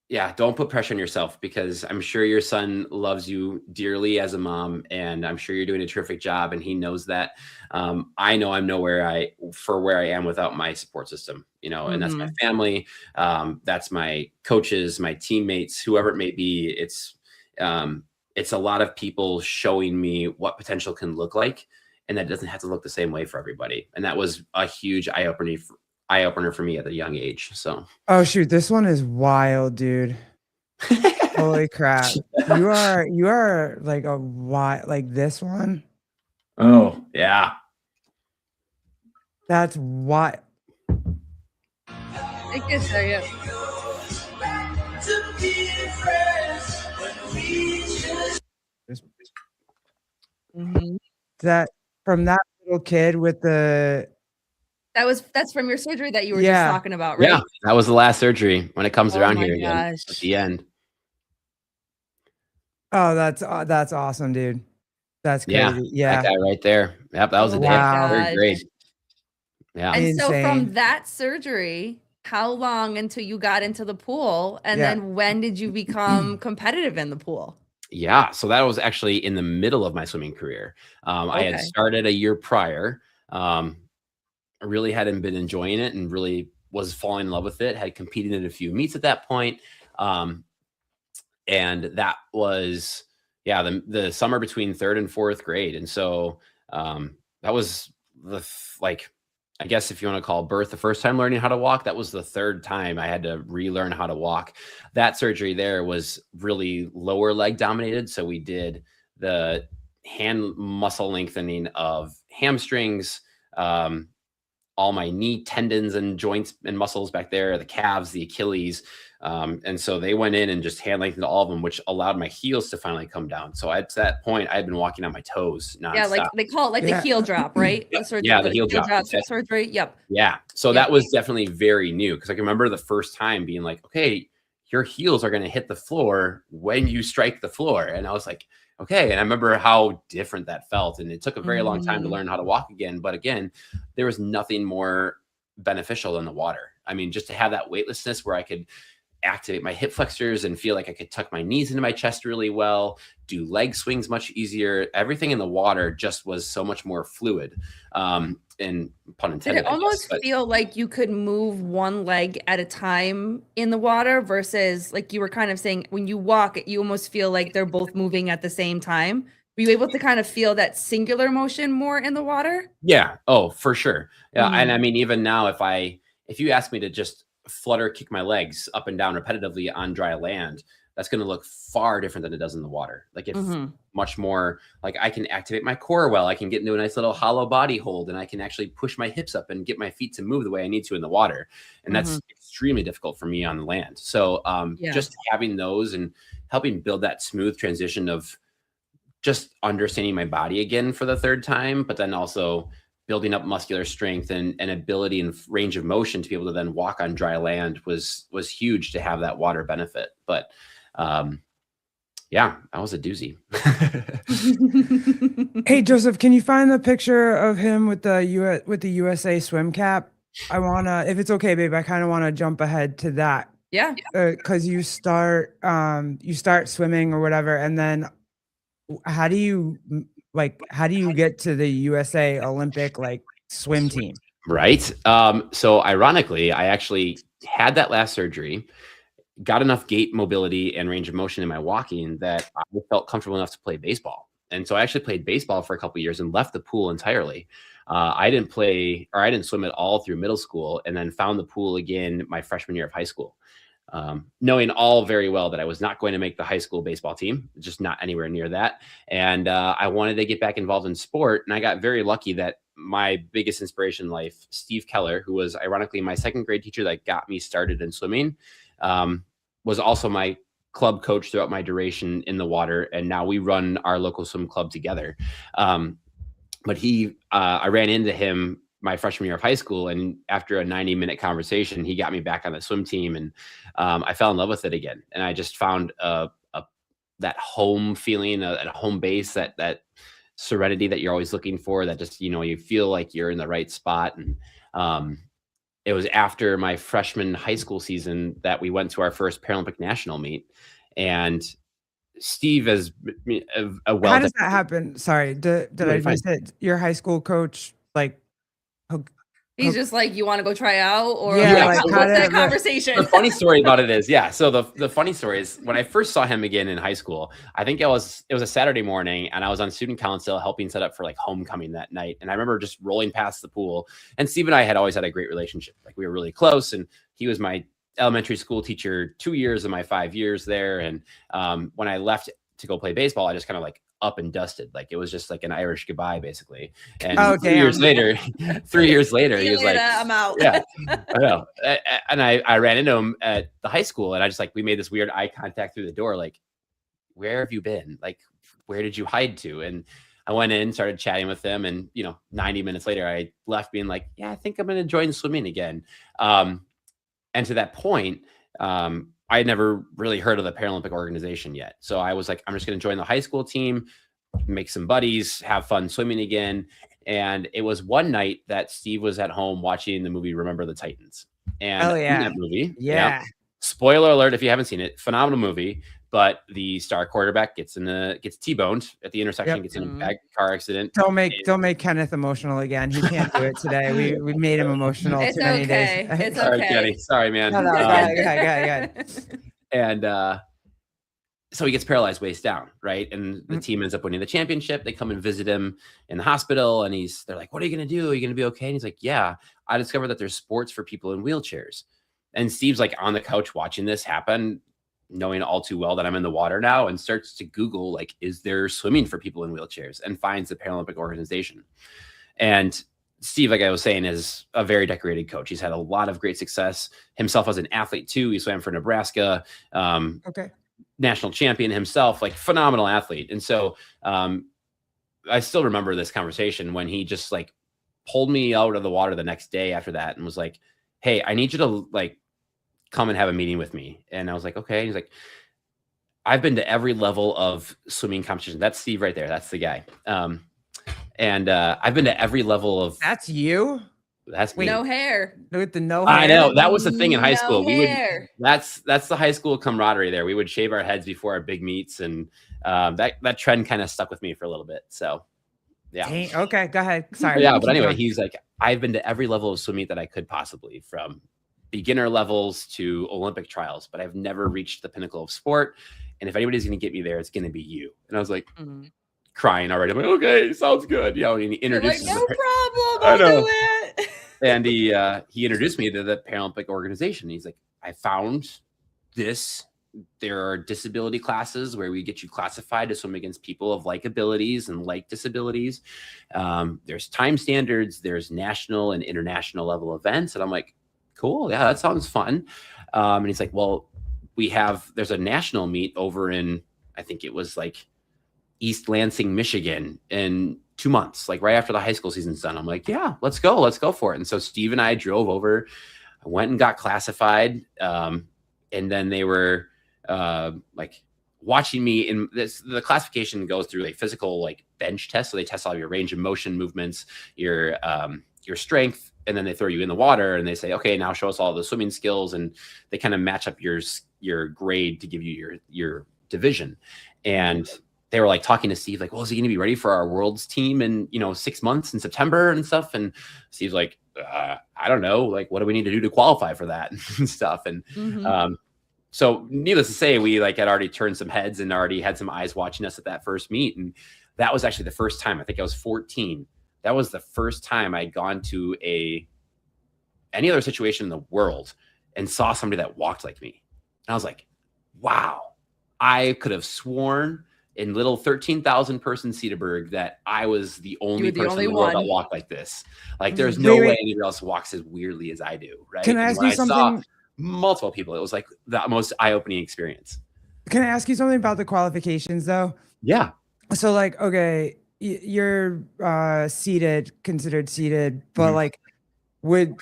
yeah, don't put pressure on yourself because I'm sure your son loves you dearly as a mom, and I'm sure you're doing a terrific job, and he knows that. I know I'm nowhere where I am without my support system, you know, and that's my Mhm. family, that's my coaches, my teammates, whoever it may be. It's a lot of people showing me what potential can look like, and that doesn't have to look the same way for everybody. And that was a huge eye opener for me at a young age. So. Oh shoot, this one is wild, dude. Holy crap. You are like a like this one. Oh, yeah. That's what I guess so, yeah. Mhm. that from that little kid with the That's from your surgery that you were just yeah. talking about, right? Yeah, that was the last surgery when it comes Oh around my here again at gosh. the end. Oh, that's awesome, dude. That's Yeah, crazy. that Yeah. guy right there. Yep, that was Oh a day my after Wow. 3rd grade. gosh. Yeah. And so from Insane. that surgery, how long until you got into the pool? And Yeah. then when did you become competitive in the pool? Yeah, so that was actually in the middle of my swimming career. I had Okay. started a year prior. I really hadn't been enjoying it and really was falling in love with it, had competed in a few meets at that point. Um, and that was, yeah, the summer between 3rd and 4th grade. And so that was like, I guess if you want to call birth the first time learning how to walk, that was the 3rd time I had to relearn how to walk. That surgery there was really lower leg dominated. So we did the hand muscle lengthening of hamstrings, all my knee tendons and joints and muscles back there, the calves, the Achilles. And so they went in and just hand lengthened all of them, which allowed my heels to finally come down. So at that point, I had been walking on my toes nonstop. Yeah, like they call it like the Yeah. heel drop, right? Yep. The surgery, Yeah, the heel drop. surgery. Yep. Yeah. So Yep. that was definitely very new because I can remember the first time being like, okay, your heels are going to hit the floor when you strike the floor. And I was like, okay. And I remember how different that felt. And it took a very long time to Mhm. learn how to walk again. But again, there was nothing more beneficial than the water. I mean, just to have that weightlessness where I could activate my hip flexors and feel like I could tuck my knees into my chest really well, do leg swings much easier. Everything in the water just was so much more fluid. And pun Did intended, it I guess, almost but feel like you could move one leg at a time in the water versus like you were kind of saying when you walk, you almost feel like they're both moving at the same time? Were you able to kind of feel that singular motion more in the water? yeah, oh, for sure. Yeah, and I Mhm. mean, even now, if you ask me to just flutter kick my legs up and down repetitively on dry land, that's going to look far different than it does in the water. Like it's much more like I can activate my core well. I can get into a nice little hollow body hold, and I can actually push my hips up and get my feet to move the way I need to in the water. And that's extremely difficult for me on the land. So just having those and helping build that smooth transition of just understanding my body again for the third time, but then also building up muscular strength and ability and range of motion to be able to then walk on dry land was huge to have that water benefit. But yeah, that was a doozy. Hey, Joseph, can you find the picture of him with the USA swim cap? I wanna, if it's okay, babe, I kind of want to jump ahead to that. Yeah. Because you start swimming or whatever, and then how do you get to the USA Olympic like swim team? Right. So ironically, I actually had that last surgery, got enough gait mobility and range of motion in my walking that I felt comfortable enough to play baseball. And so I actually played baseball for a couple of years and left the pool entirely. I didn't swim at all through middle school, and then found the pool again my freshman year of high school. Knowing all very well that I was not going to make the high school baseball team, just not anywhere near that. And I wanted to get back involved in sport. And I got very lucky that my biggest inspiration in life, Steve Keller, who was ironically my second grade teacher that got me started in swimming, was also my club coach throughout my duration in the water. And now we run our local swim club together. But I ran into him my freshman year of high school, and after a 90-minute conversation, he got me back on the swim team, and I fell in love with it again. And I just found that home feeling, at a home base, that serenity that you're always looking for, that just, you feel like you're in the right spot. And it was after my freshman high school season that we went to our first Paralympic national meet, and Steve is a well. How does that happen? Sorry, did I miss it? Your high school coach, like, he's just like, you want to go try out, or like, what's that conversation? The funny story about it is, so the funny story is, when I first saw him again in high school, I think it was a Saturday morning, and I was on student council helping set up for like homecoming that night. And I remember just rolling past the pool, and Steve and I had always had a great relationship. Like, we were really close, and he was my elementary school teacher 2 years of my 5 years there. And when I left to go play baseball, I just kind of like up and dusted. Like, it was just like an Irish goodbye, basically. And 3 years later, he was like, I'm out. Yeah, I know. And I ran into him at the high school, and I just we made this weird eye contact through the door. Like, where have you been? Like, where did you hide to? And I went in, started chatting with him, and 90 minutes later, I left being like, yeah, I think I'm going to join swimming again. And to that point, I had never really heard of the Paralympic organization yet. So I was like, I'm just going to join the high school team, make some buddies, have fun swimming again. And it was one night that Steve was at home watching the movie Remember the Titans. And in that movie, spoiler alert if you haven't seen it, phenomenal movie. But the star quarterback gets T-boned at the intersection, gets in a bad car accident. Don't make Kenneth emotional again. He can't do it today. We made him emotional too many days. It's Sorry, okay. Kenny. Sorry, man. No, go ahead. And so he gets paralyzed waist down, right? And the team ends up winning the championship. They come and visit him in the hospital, and they're like, "What are you going to do? Are you going to be okay?" And he's like, "Yeah, I discovered that there's sports for people in wheelchairs." And Steve's like on the couch watching this happen, knowing all too well that I'm in the water now, and starts to Google, like, is there swimming for people in wheelchairs, and finds the Paralympic organization. And Steve, like I was saying, is a very decorated coach. He's had a lot of great success himself as an athlete too. He swam for Nebraska, national champion himself, like phenomenal athlete. And so I still remember this conversation when he just like pulled me out of the water the next day after that and was like, "Hey, I need you to like come and have a meeting with me." And I was like, "Okay." He's like, "I've been to every level of swimming competition." That's Steve right there. That's the guy. And I've been to every level of. That's you. That's me. No hair. With the no hair. I know, that was the thing in high school. Hair. That's the high school camaraderie there. We would shave our heads before our big meets, and that trend kind of stuck with me for a little bit. So yeah. Dang, okay, go ahead. Sorry. Yeah, but anyway, he's like, "I've been to every level of swim meet that I could possibly, from beginner levels to Olympic trials, but I've never reached the pinnacle of sport. And if anybody's going to get me there, it's going to be you." And I was like, crying already. I'm like, "Okay, sounds good." And he introduces. Like, no problem. I'll do it. And he introduced me to the Paralympic organization. He's like, "I found this there are disability classes where we get you classified to swim against people of like abilities and like disabilities. There's time standards, there's national and international level events. And I'm like, cool. Yeah, that sounds fun. And he's like, well, there's a national meet over in, I think it was like East Lansing, Michigan in 2 months, like right after the high school season's done. I'm like, yeah, let's go for it. And so Steve and I drove over, I went and got classified. And then they were like watching me in this. The classification goes through a physical like bench test. So they test all your range of motion movements, your strength, and then they throw you in the water and they say, okay, now show us all the swimming skills. And they kind of match up your grade to give you your division. And they were like talking to Steve, like, well, is he going to be ready for our world's team in, 6 months in September and stuff? And Steve's like, I don't know. Like, what do we need to do to qualify for that and stuff? And, so needless to say, we like had already turned some heads and already had some eyes watching us at that first meet. And that was actually the first time. I think I was 14. That was the first time I'd gone to any other situation in the world and saw somebody that walked like me. And I was like, wow, I could have sworn in little 13,000 person Cedarburg that I was the only person in the world that walked like this. Like there's no way anybody else walks as weirdly as I do. Right. Can I ask you something? Multiple people. It was like the most eye-opening experience. Can I ask you something about the qualifications though? Yeah. So like, okay, you're considered seated, but like would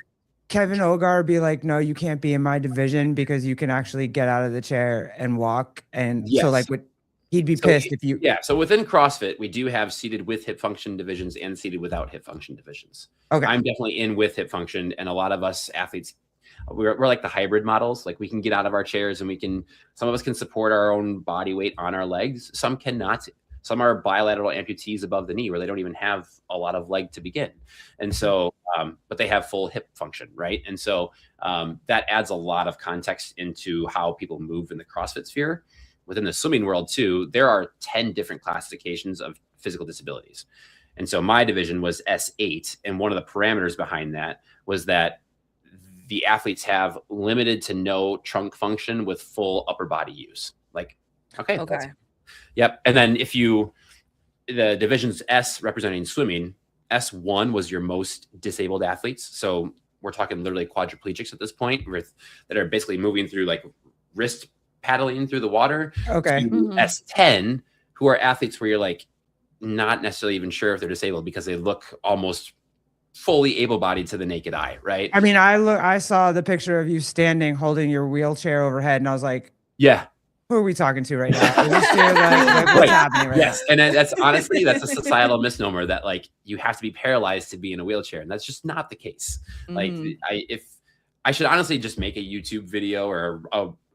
Kevin Ogar be like, no, you can't be in my division because you can actually get out of the chair and walk? And so like he'd be pissed if you. Yeah. So within CrossFit, we do have seated with hip function divisions and seated without hip function divisions. Okay. I'm definitely in with hip function. And a lot of us athletes, we're like the hybrid models. Like we can get out of our chairs and some of us can support our own body weight on our legs. Some cannot. Some are bilateral amputees above the knee where they don't even have a lot of leg to begin. And so, but they have full hip function, right? And so that adds a lot of context into how people move in the CrossFit sphere. Within the swimming world too, there are 10 different classifications of physical disabilities. And so my division was S8. And one of the parameters behind that was that the athletes have limited to no trunk function with full upper body use. Like, okay. Yep. And then the divisions S representing swimming, S1 was your most disabled athletes. So we're talking literally quadriplegics at this point that are basically moving through like wrist paddling through the water. Okay. S10, who are athletes where you're like not necessarily even sure if they're disabled because they look almost fully able-bodied to the naked eye, right? I mean, I saw the picture of you standing holding your wheelchair overhead and I was like, yeah. Who are we talking to right now? Is this dude, like what's happening right now? And that's honestly, that's a societal misnomer that like you have to be paralyzed to be in a wheelchair. And that's just not the case. Like I should honestly just make a YouTube video or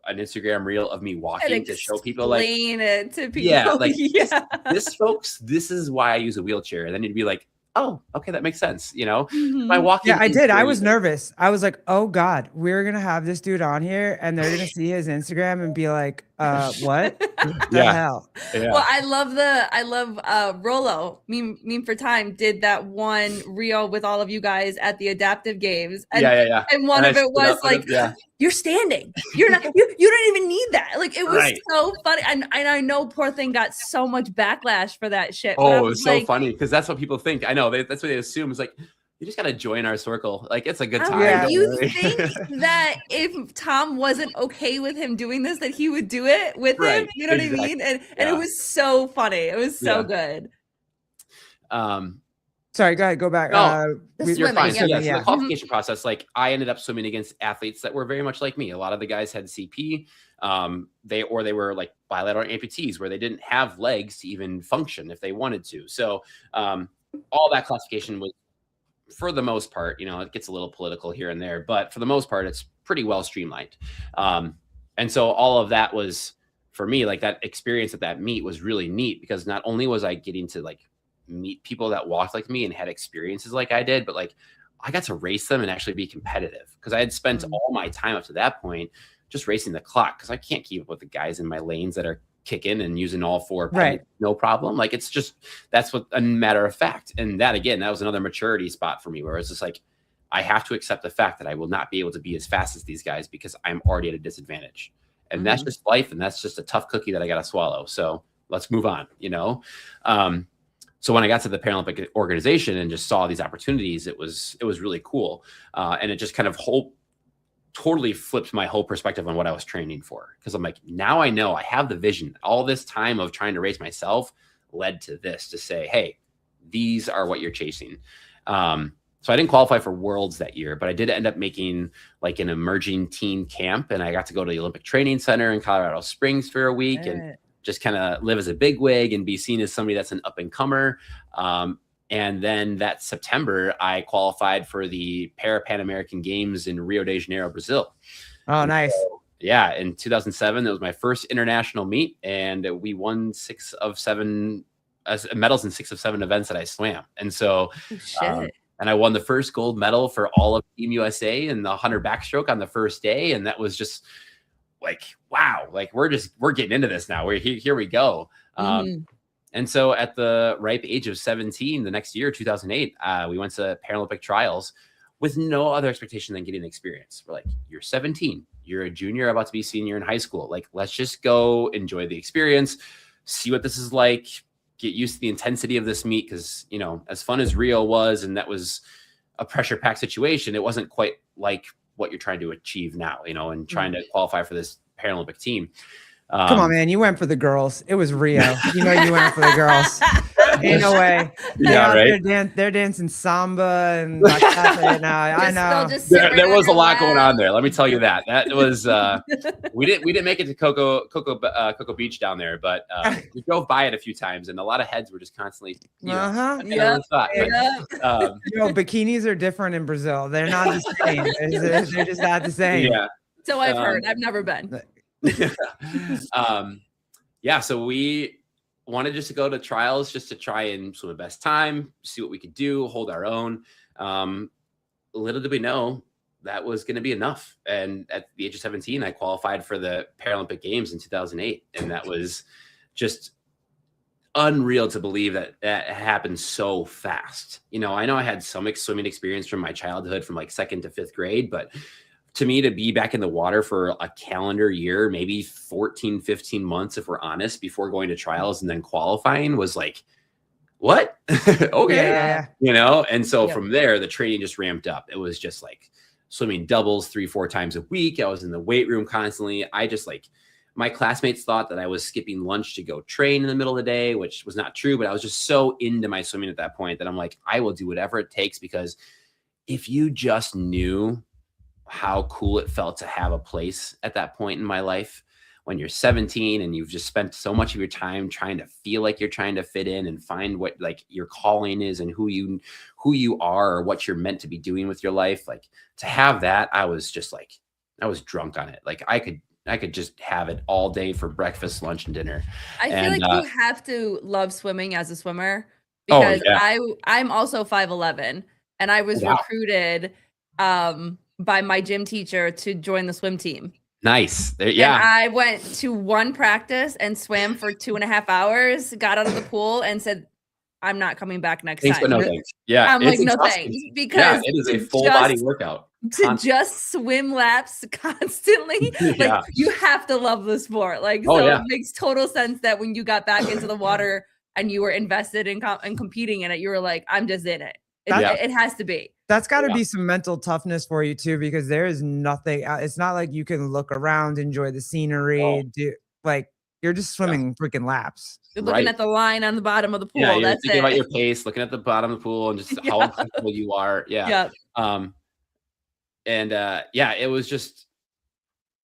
an Instagram reel of me walking to show people like it to people. Yeah, like this is why I use a wheelchair. And then you'd be like, oh, okay, that makes sense. My walking. Yeah, I did. I was nervous. I was like, oh God, we're gonna have this dude on here and they're gonna see his Instagram and be like, what the hell? Yeah. Well, I love Rolo, meme for time, did that one reel with all of you guys at the adaptive games. And, and one of it was like, you're standing. You're not, you don't even need that. Like it was so funny. And I know poor thing got so much backlash for that shit. Oh, it was so funny because that's what people think. I know that's what they assume. It's like, you just got to join our circle. Like it's a good time. You think that if Tom wasn't okay with him doing this, that he would do it with him? You know what I mean? And it was so funny. It was so good. Sorry, go ahead. Go back. You're fine. So the qualification process, like I ended up swimming against athletes that were very much like me. A lot of the guys had CP. They were like bilateral amputees where they didn't have legs to even function if they wanted to. So all that classification was, for the most part, it gets a little political here and there, but for the most part, it's pretty well streamlined. And so all of that was, for me, like that experience at that meet was really neat because not only was I getting to like meet people that walked like me and had experiences like I did, but like I got to race them and actually be competitive because I had spent all my time up to that point just racing the clock because I can't keep up with the guys in my lanes that are kicking and using all four pedals, no problem. Like it's just, that's what a matter of fact. And that, again, that was another maturity spot for me where it's just like, I have to accept the fact that I will not be able to be as fast as these guys because I'm already at a disadvantage. and that's just life. And that's just a tough cookie that I got to swallow. So let's move on, So when I got to the Paralympic organization and just saw these opportunities, it was really cool. And it just kind of totally flipped my whole perspective on what I was training for. Cause I'm like, now I know I have the vision. All this time of trying to raise myself led to this, to say, hey, these are what you're chasing. So I didn't qualify for Worlds that year, but I did end up making like an emerging teen camp. And I got to go to the Olympic Training Center in Colorado Springs for a week and just kind of live as a bigwig and be seen as somebody that's an up and comer. And then that September, I qualified for the Pan American Games in Rio de Janeiro, Brazil. Oh, nice. So, yeah. In 2007, it was my first international meet, and we won 6 of 7 medals in 6 of 7 events that I swam. And so, and I won the first gold medal for all of Team USA in the 100 backstroke on the first day. And that was just like, wow, like we're getting into this now. Here we go. And so at the ripe age of 17, the next year, 2008, we went to Paralympic trials with no other expectation than getting experience. We're like, you're 17, you're a junior, about to be senior in high school. Like, let's just go enjoy the experience, see what this is like, get used to the intensity of this meet. Cause as fun as Rio was, and that was a pressure packed situation, it wasn't quite like what you're trying to achieve now, and trying to qualify for this Paralympic team. Come on, man. You went for the girls. It was Rio. You went for the girls. Ain't no way. Yeah, right. They're dancing samba and bachata now. I know. There was a lot going on there. Let me tell you that. That was we didn't make it to Cocoa Beach down there, but we drove by it a few times, and a lot of heads were just constantly. Bikinis are different in Brazil. They're not the same. They're just not the same. Yeah. So I've heard. I've never been. So we wanted just to go to trials just to try and swim the best time, see what we could do, hold our own. Little did we know that was going to be enough. And at the age of 17, I qualified for the Paralympic Games in 2008. And that was just unreal to believe that happened so fast. I know I had some swimming experience from my childhood, from like 2nd to 5th grade, but to me, to be back in the water for a calendar year, maybe 14, 15 months, if we're honest, before going to trials and then qualifying was like, what? Okay. Yeah. And so from there, the training just ramped up. It was just like swimming doubles 3-4 times a week. I was in the weight room constantly. My classmates thought that I was skipping lunch to go train in the middle of the day, which was not true, but I was just so into my swimming at that point that I'm like, I will do whatever it takes, because if you just knew how cool it felt to have a place at that point in my life when you're 17 and you've just spent so much of your time trying to feel like you're trying to fit in and find what like your calling is and who you are or what you're meant to be doing with your life. Like, to have that, I was drunk on it. Like I could just have it all day for breakfast, lunch, and dinner. I feel like you have to love swimming as a swimmer, because I'm also 5'11", and I was recruited by my gym teacher to join the swim team. Nice. And I went to one practice and swam for 2.5 hours, got out of the pool and said, I'm not coming back next time. But no thanks. Yeah. I'm like, no thanks. Because it is a full body workout. To just swim laps constantly, like you have to love the sport. Like, it makes total sense that when you got back into the water and you were invested in competing in it, you were like, I'm just in it. It has to be. That's got to be some mental toughness for you too, because there is nothing. It's not like you can look around, enjoy the scenery, you're just swimming freaking laps. You're looking at the line on the bottom of the pool. Yeah, you're thinking about your pace, looking at the bottom of the pool, and just how uncomfortable you are. Yeah. It was just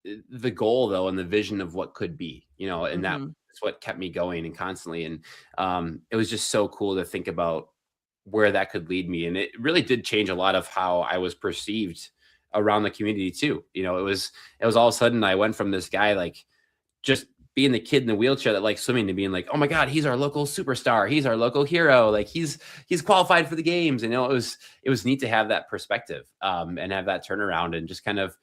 the goal though, and the vision of what could be, and that's what kept me going and constantly. And it was just so cool to think about where that could lead me. And it really did change a lot of how I was perceived around the community too. It was all of a sudden I went from this guy, like just being the kid in the wheelchair that likes swimming, to being like, oh my God, he's our local superstar. He's our local hero. Like he's qualified for the games. And it was neat to have that perspective and have that turnaround, and just kind of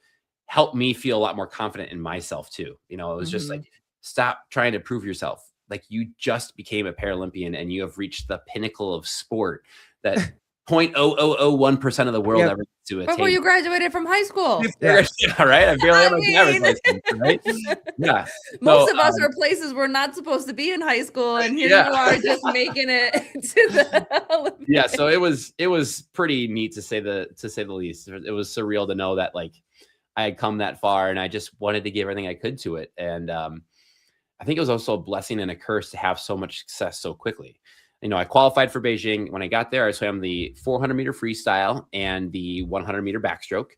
help me feel a lot more confident in myself too. It was just like, stop trying to prove yourself. Like, you just became a Paralympian and you have reached the pinnacle of sport that 0.0001% of the world ever to a Before you graduated from high school. Yeah, right. I barely have my driver's mean- license, right? Yeah. Most So, of us are places we're not supposed to be in high school, and here Yeah. you are just making it to the Olympics. yeah, so it was pretty neat to say the least. It was surreal to know that like I had come that far, and I just wanted to give everything I could to it. And I think it was also a blessing and a curse to have so much success so quickly. You know, I qualified for Beijing. When I got there, I swam the 400-meter freestyle and the 100-meter backstroke.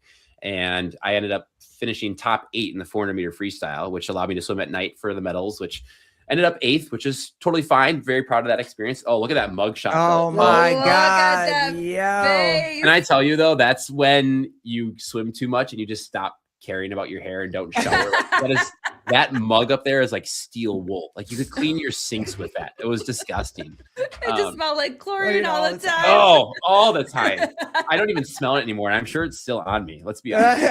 And I ended up finishing top 8 in the 400-meter freestyle, which allowed me to swim at night for the medals, which ended up 8th, which is totally fine. Very proud of that experience. Oh, look at that mug shot. Oh my Look at God. that Yo. face. And I tell you, though, that's when you swim too much and you just stop caring about your hair and don't shower. That mug up there is like steel wool. Like you could clean your sinks with that. It was disgusting. It just smelled like chlorine all the time. Oh, all the time. I don't even smell it anymore. And I'm sure it's still on me. Let's be honest.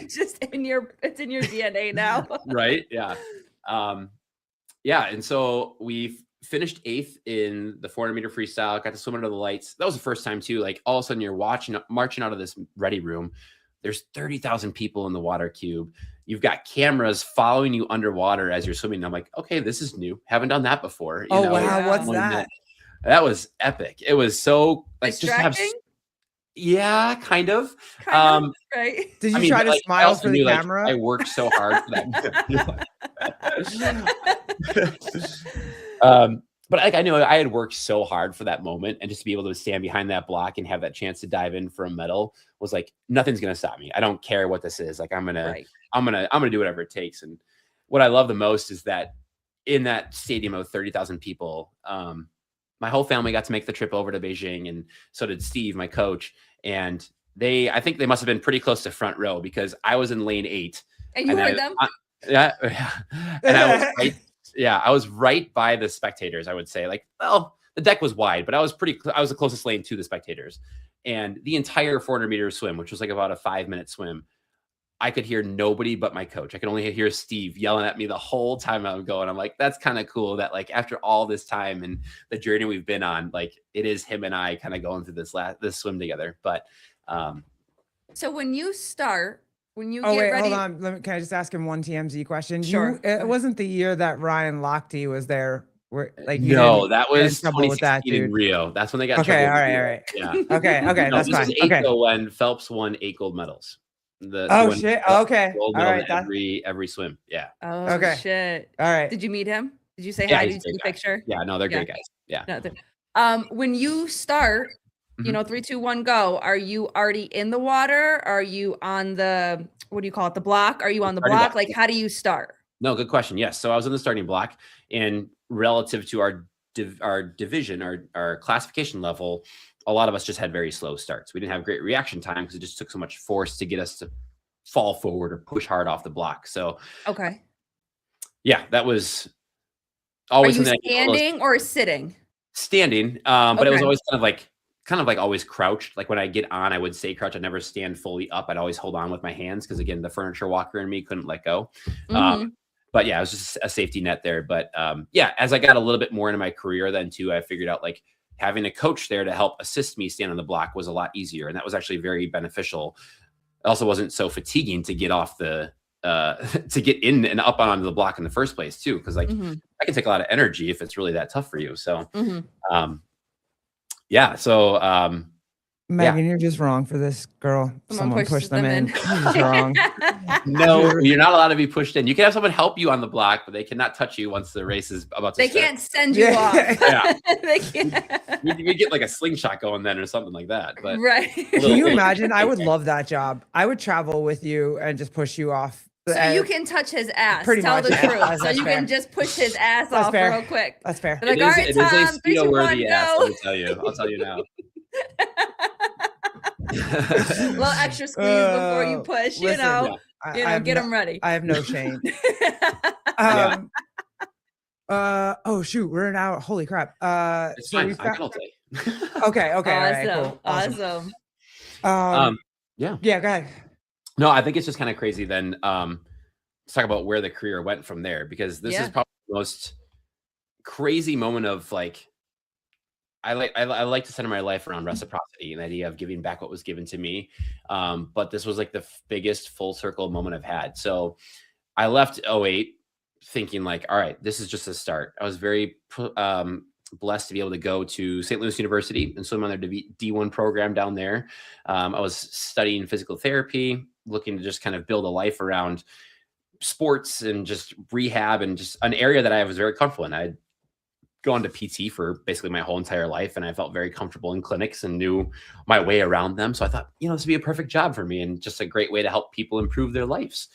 It's just it's in your DNA now. Right. Yeah. Yeah. And so we finished 8th in the 400-meter freestyle, got to swim under the lights. That was the first time too. Like all of a sudden you're marching out of this ready room. There's 30,000 people in the water cube. You've got cameras following you underwater as you're swimming. And I'm like, okay, this is new. Haven't done that before. Oh, know? wow. What's that? That was epic. It was so like Distracting? yeah, kind of. Kind of, right? Did you try to I smile also for the knew, like, camera? I worked so hard for that. But like I knew I had worked so hard for that moment, and just to be able to stand behind that block and have that chance to dive in for a medal was like nothing's gonna stop me. I don't care what this is. Like I'm gonna do whatever it takes. And what I love the most is that in that stadium of 30,000 people, my whole family got to make the trip over to Beijing, and so did Steve, my coach. And I think they must have been pretty close to front row because I was in lane 8. And you heard them? Yeah. And I was right. Yeah, I was right by the spectators, I would say. Like, well, the deck was wide, but I was the closest lane to the spectators. And the entire 400-meter swim, which was like about a 5-minute swim, I could hear nobody but my coach. I could only hear Steve yelling at me the whole time I'm going. I'm like, that's kind of cool that like after all this time and the journey we've been on, like it is him and I kind of going through this swim together. But so when you get wait, ready, hold on. Can I just ask him one TMZ question? Sure. It wasn't the year that Ryan Lochte was there. Where like no, that was trouble with that, 2016 in Rio. That's when they got okay. trouble. All right. Yeah. Okay. No, That's this fine. was Okay. when Phelps won 8 gold medals. Shit. Okay. All right. Every swim. Yeah. oh Okay. shit. All right. Did you meet him? Did you say Yeah, hi? he's Did a you great take a guy. picture? Yeah. No, they're Yeah. great guys. Yeah. No, when you start, you know, 3, 2, 1, go. Are you already in the water? Are you on the what do you call it? The block? Are you on the block? Like, how do you start? No, good question. Yes. So I was in the starting block, and relative to our division, our classification level, a lot of us just had very slow starts. We didn't have great reaction time because it just took so much force to get us to fall forward or push hard off the block. So Okay. yeah, that was Are always you something standing or sitting? standing. But it was Okay. always kind of like always crouched. Like when I get on, I would stay crouched. I'd never stand fully up. I'd always hold on with my hands because again, the furniture walker in me couldn't let go. Mhm. But yeah, it was just a safety net there. But yeah, as I got a little bit more into my career then too, I figured out like having a coach there to help assist me stand on the block was a lot easier. And that was actually very beneficial. It also wasn't so fatiguing to get off the to get in and up onto the block in the first place too. Cause like I can take a lot of energy if it's really that tough for you. So yeah. So Megan, you're just wrong for this girl. Someone pushed them in. You're just wrong. no, you're not allowed to be pushed in. You can have someone help you on the block, but they cannot touch you once the race is about to They start. can't send you Yeah. off. Yeah. They can't. We get like a slingshot going then or something like that. But Right. Can you imagine? I would love that job. I would travel with you and just push you off. So you can touch his ass. Pretty Tell much, the yeah. truth. That's So you fair. can just push his ass That's off fair. real quick. That's fair. Like, all right, it is a Tom, 3, 2, 1, Speedo-worthy ass, go. let me tell you. I'll tell you now. A little extra squeeze before you push, Listen, get them ready. I have no shame. Yeah. Oh shoot, we're an hour. Holy crap. It's So fine. we've I got, can all day. okay. All right, Awesome. cool. Awesome. Awesome. Yeah. Yeah, go ahead. No, I think it's just kind of crazy then. Let's talk about where the career went from there, because this is probably the most crazy moment of like, I like to center my life around reciprocity and the idea of giving back what was given to me. But this was like the biggest full circle moment I've had. So I left 08 thinking like, all right, this is just a start. I was very blessed to be able to go to St. Louis University and swim on their D1 program down there. I was studying physical therapy, looking to just kind of build a life around sports and just rehab and just an area that I was very comfortable in. I'd gone to PT for basically my whole entire life, and I felt very comfortable in clinics and knew my way around them. So I thought, this would be a perfect job for me and just a great way to help people improve their lives.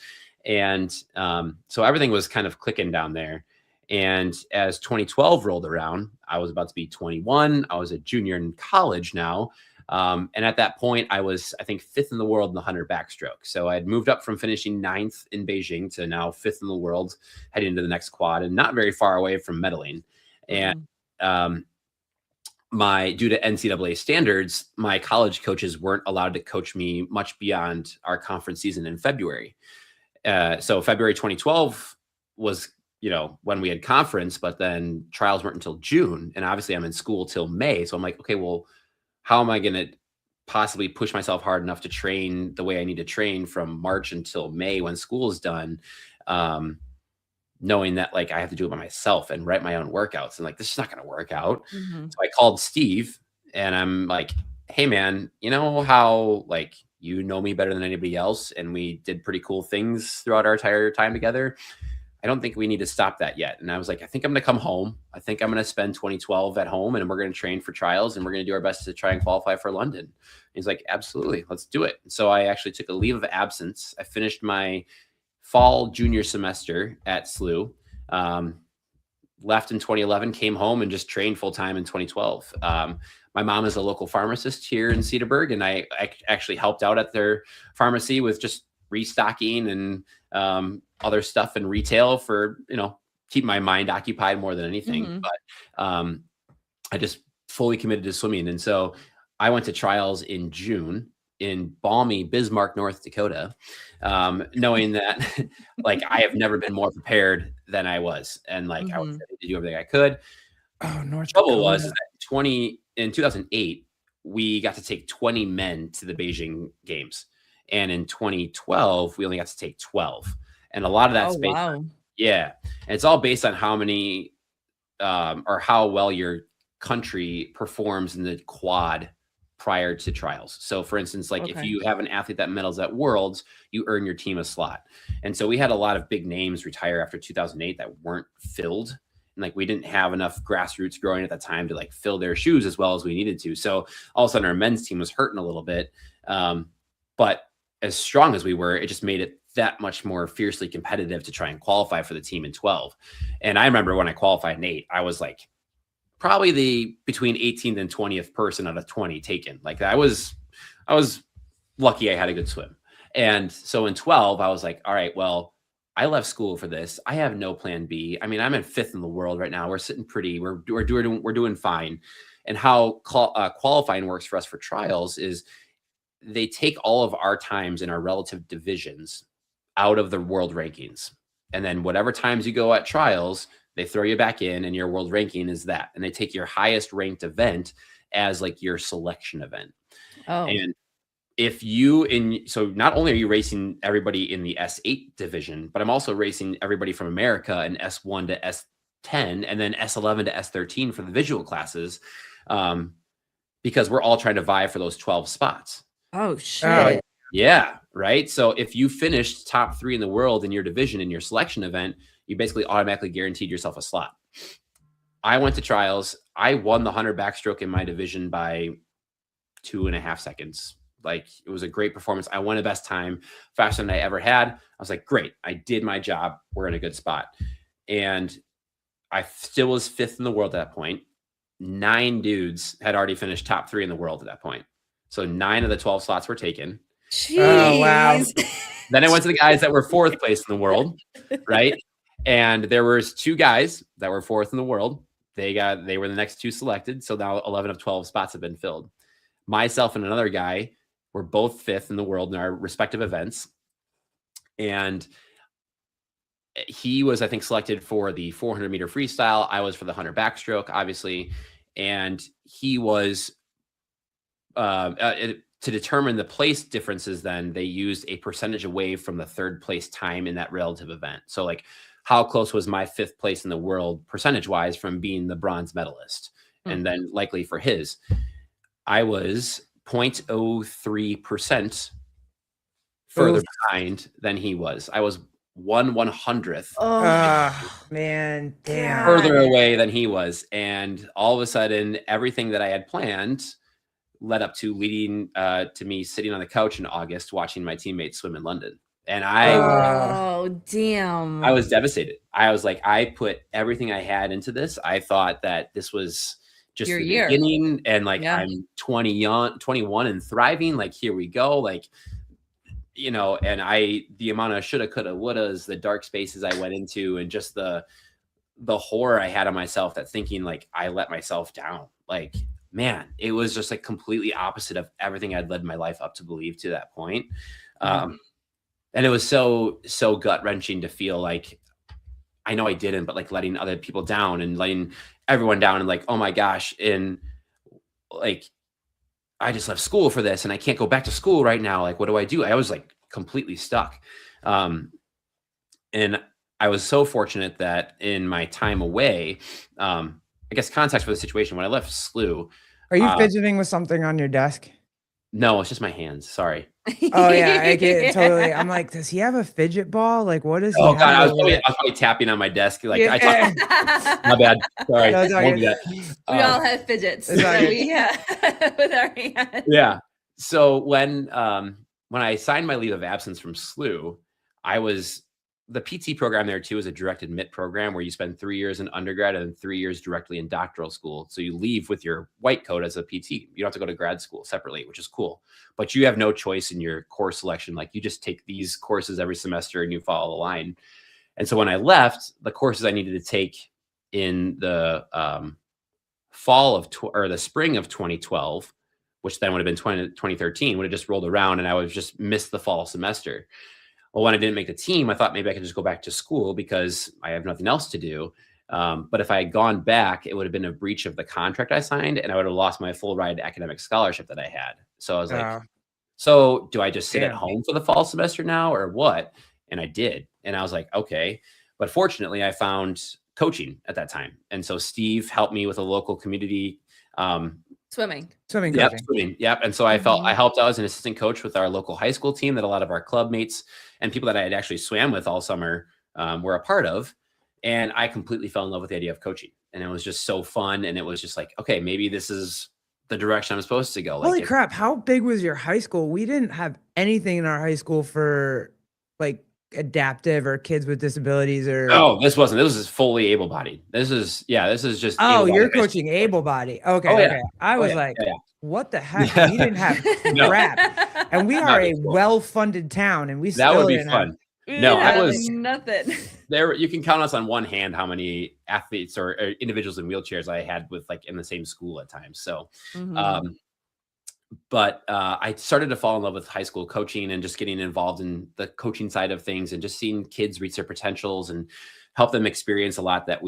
And so everything was kind of clicking down there. And as 2012 rolled around, I was about to be 21. I was a junior in college now. And at that point, I was, I think, 5th in the world in the 100 backstroke. So I had moved up from finishing 9th in Beijing to now 5th in the world, heading into the next quad, and not very far away from medaling. And due to NCAA standards, my college coaches weren't allowed to coach me much beyond our conference season in February. So February 2012 was, when we had conference, but then trials weren't until June. And obviously I'm in school till May. So I'm like, okay, well, how am I going to possibly push myself hard enough to train the way I need to train from March until May when school is done? Knowing that like I have to do it by myself and write my own workouts, and like, this is not going to work out. So I called Steve and I'm like, hey man, you know how like, you know me better than anybody else, and we did pretty cool things throughout our entire time together. I don't think we need to stop that yet. And I was like, I think I'm going to come home. I think I'm going to spend 2012 at home, and we're going to train for trials, and we're going to do our best to try and qualify for London. And he's like, absolutely, let's do it. So I actually took a leave of absence. I finished my fall junior semester at SLU, left in 2011, came home and just trained full time in 2012. My mom is a local pharmacist here in Cedarburg, and I actually helped out at their pharmacy with just restocking and other stuff in retail for, keep my mind occupied more than anything. But I just fully committed to swimming. And so I went to trials in June in balmy Bismarck, North Dakota, knowing that like I have never been more prepared than I was. And like I was ready to do everything I could. Oh, North The trouble Dakota. was that in 2008, we got to take 20 men to the Beijing games. And in 2012, we only got to take 12. And a lot of that's based on, and it's all based on how many or how well your country performs in the quad prior to trials. So for instance, like if you have an athlete that medals at Worlds, you earn your team a slot. And so we had a lot of big names retire after 2008 that weren't filled. And like, we didn't have enough grassroots growing at that time to like fill their shoes as well as we needed to. So all of a sudden our men's team was hurting a little bit. But as strong as we were, it just made it that much more fiercely competitive to try and qualify for the team in 12. And I remember when I qualified in 8, I was like probably the between 18th and 20th person out of 20 taken. Like I was lucky I had a good swim. And so in 12, I was like, all right, well, I left school for this. I have no plan B. I mean, I'm in 5th in the world right now. We're sitting pretty, we're doing fine. And how qualifying works for us for trials is they take all of our times in our relative divisions out of the world rankings. And then whatever times you go at trials, they throw you back in, and your world ranking is that. And they take your highest ranked event as like your selection event. And if so not only are you racing everybody in the S8 division, but I'm also racing everybody from America in S1 to S10 and then S11 to S13 for the visual classes, because we're all trying to vie for those 12 spots. Oh, shit. Yeah. Right. So if you finished top 3 in the world in your division in your selection event, you basically automatically guaranteed yourself a slot. I went to trials. I won the 100 backstroke in my division by 2.5 seconds. Like, it was a great performance. I won a best time, faster than I ever had. I was like, great, I did my job. We're in a good spot. And I still was 5th in the world at that point. 9 dudes had already finished top 3 in the world at that point. So 9 of the 12 slots were taken. Jeez. Oh, wow. Then I went to the guys that were 4th place in the world, right? And there was 2 guys that were 4th in the world. They were the next 2 selected. So now 11 of 12 spots have been filled. Myself and another guy were both 5th in the world in our respective events. And he was, I think, selected for the 400 meter freestyle. I was for the 100 backstroke, obviously. and he was to determine the place differences. Then they used a percentage away from the third place time in that relative event. So like, how close was my 5th place in the world percentage wise from being the bronze medalist? And then likely for his, I was 0.03% further behind than he was. I was 1/100th man, damn. further away than he was. And all of a sudden, everything that I had planned led up to leading to me sitting on the couch in August watching my teammates swim in London. And oh, damn. I was devastated. I was like, I put everything I had into this. I thought that this was just Your the year. beginning, and like I'm 21 and thriving. Like, here we go. Like, you know, and the amount of shoulda, coulda, wouldas, the dark spaces I went into, and just the horror I had of myself, that thinking like I let myself down. Like, man, it was just like completely opposite of everything I'd led my life up to believe to that point. And it was so gut wrenching to feel like, I know I didn't, but like letting other people down and letting everyone down, and like, oh my gosh. And like, I just left school for this and I can't go back to school right now. Like, what do I do? I was like completely stuck. And I was so fortunate that in my time away, I guess context for the situation, when I left SLU. Are you fidgeting with something on your desk? No, it's just my hands. Sorry. Oh yeah, I get it totally. I'm like, does he have a fidget ball? Like, what is he? Oh God, I was probably tapping on my desk. Like, Yeah. I talked. My bad. Sorry. No, it's all Won't do good. that. We all have fidgets It's all that good. we with our hands. Yeah. So when I signed my leave of absence from SLU, the PT program there too is a direct admit program where you spend 3 years in undergrad and then 3 years directly in doctoral school. So you leave with your white coat as a PT. You don't have to go to grad school separately, which is cool. But you have no choice in your course selection. Like, you just take these courses every semester and you follow the line. And so when I left, the courses I needed to take in the the spring of 2012, which then would have been 2013, would have just rolled around, and I would have just missed the fall semester. Well, when I didn't make the team, I thought maybe I could just go back to school because I have nothing else to do. But if I had gone back, it would have been a breach of the contract I signed, and I would have lost my full ride academic scholarship that I had. So I was like, so do I just sit at home for the fall semester now, or what? And I did. And I was like, okay. But fortunately, I found coaching at that time. And so Steve helped me with a local community Swimming Yep, coaching. swimming. Yep. And so I helped out as an assistant coach with our local high school team that a lot of our club mates and people that I had actually swam with all summer were a part of. And I completely fell in love with the idea of coaching. And it was just so fun. And it was just like, okay, maybe this is the direction I'm supposed to go. Like, holy crap. How big was your high school? We didn't have anything in our high school for like adaptive or kids with disabilities or. Oh, this was fully able-bodied. This is just. Oh, you're coaching able-bodied. Okay. Oh, yeah. Okay. I was like, yeah. what the heck? We didn't have crap. And we are a well-funded town, and we that still would be didn't fun. We No, didn't I have was nothing. there. You can count us on one hand how many athletes or individuals in wheelchairs I had with like in the same school at times. So, but I started to fall in love with high school coaching and just getting involved in the coaching side of things and just seeing kids reach their potentials and help them experience a lot that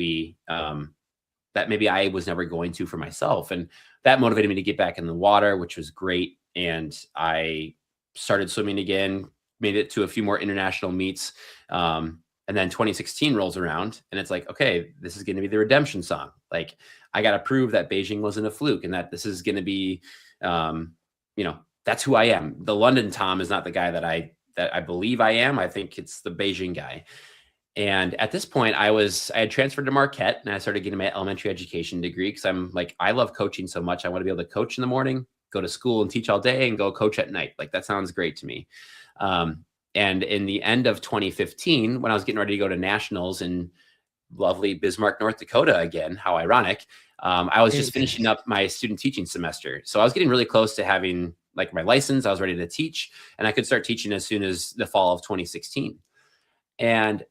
that maybe I was never going to for myself. And that motivated me to get back in the water, which was great. And I started swimming again, made it to a few more international meets. And then 2016 rolls around and it's like, okay, this is going to be the redemption song. Like, I got to prove that Beijing wasn't a fluke and that this is going to be, that's who I am. The London Tom is not the guy that I believe I am. I think it's the Beijing guy. And at this point I had transferred to Marquette and I started getting my elementary education degree because I'm like, I love coaching so much. I want to be able to coach in the morning, go to school and teach all day and go coach at night. Like, that sounds great to me. And in the end of 2015, when I was getting ready to go to nationals in lovely Bismarck, North Dakota, again, how ironic, I was just finishing up my student teaching semester. So I was getting really close to having like my license. I was ready to teach and I could start teaching as soon as the fall of 2016. And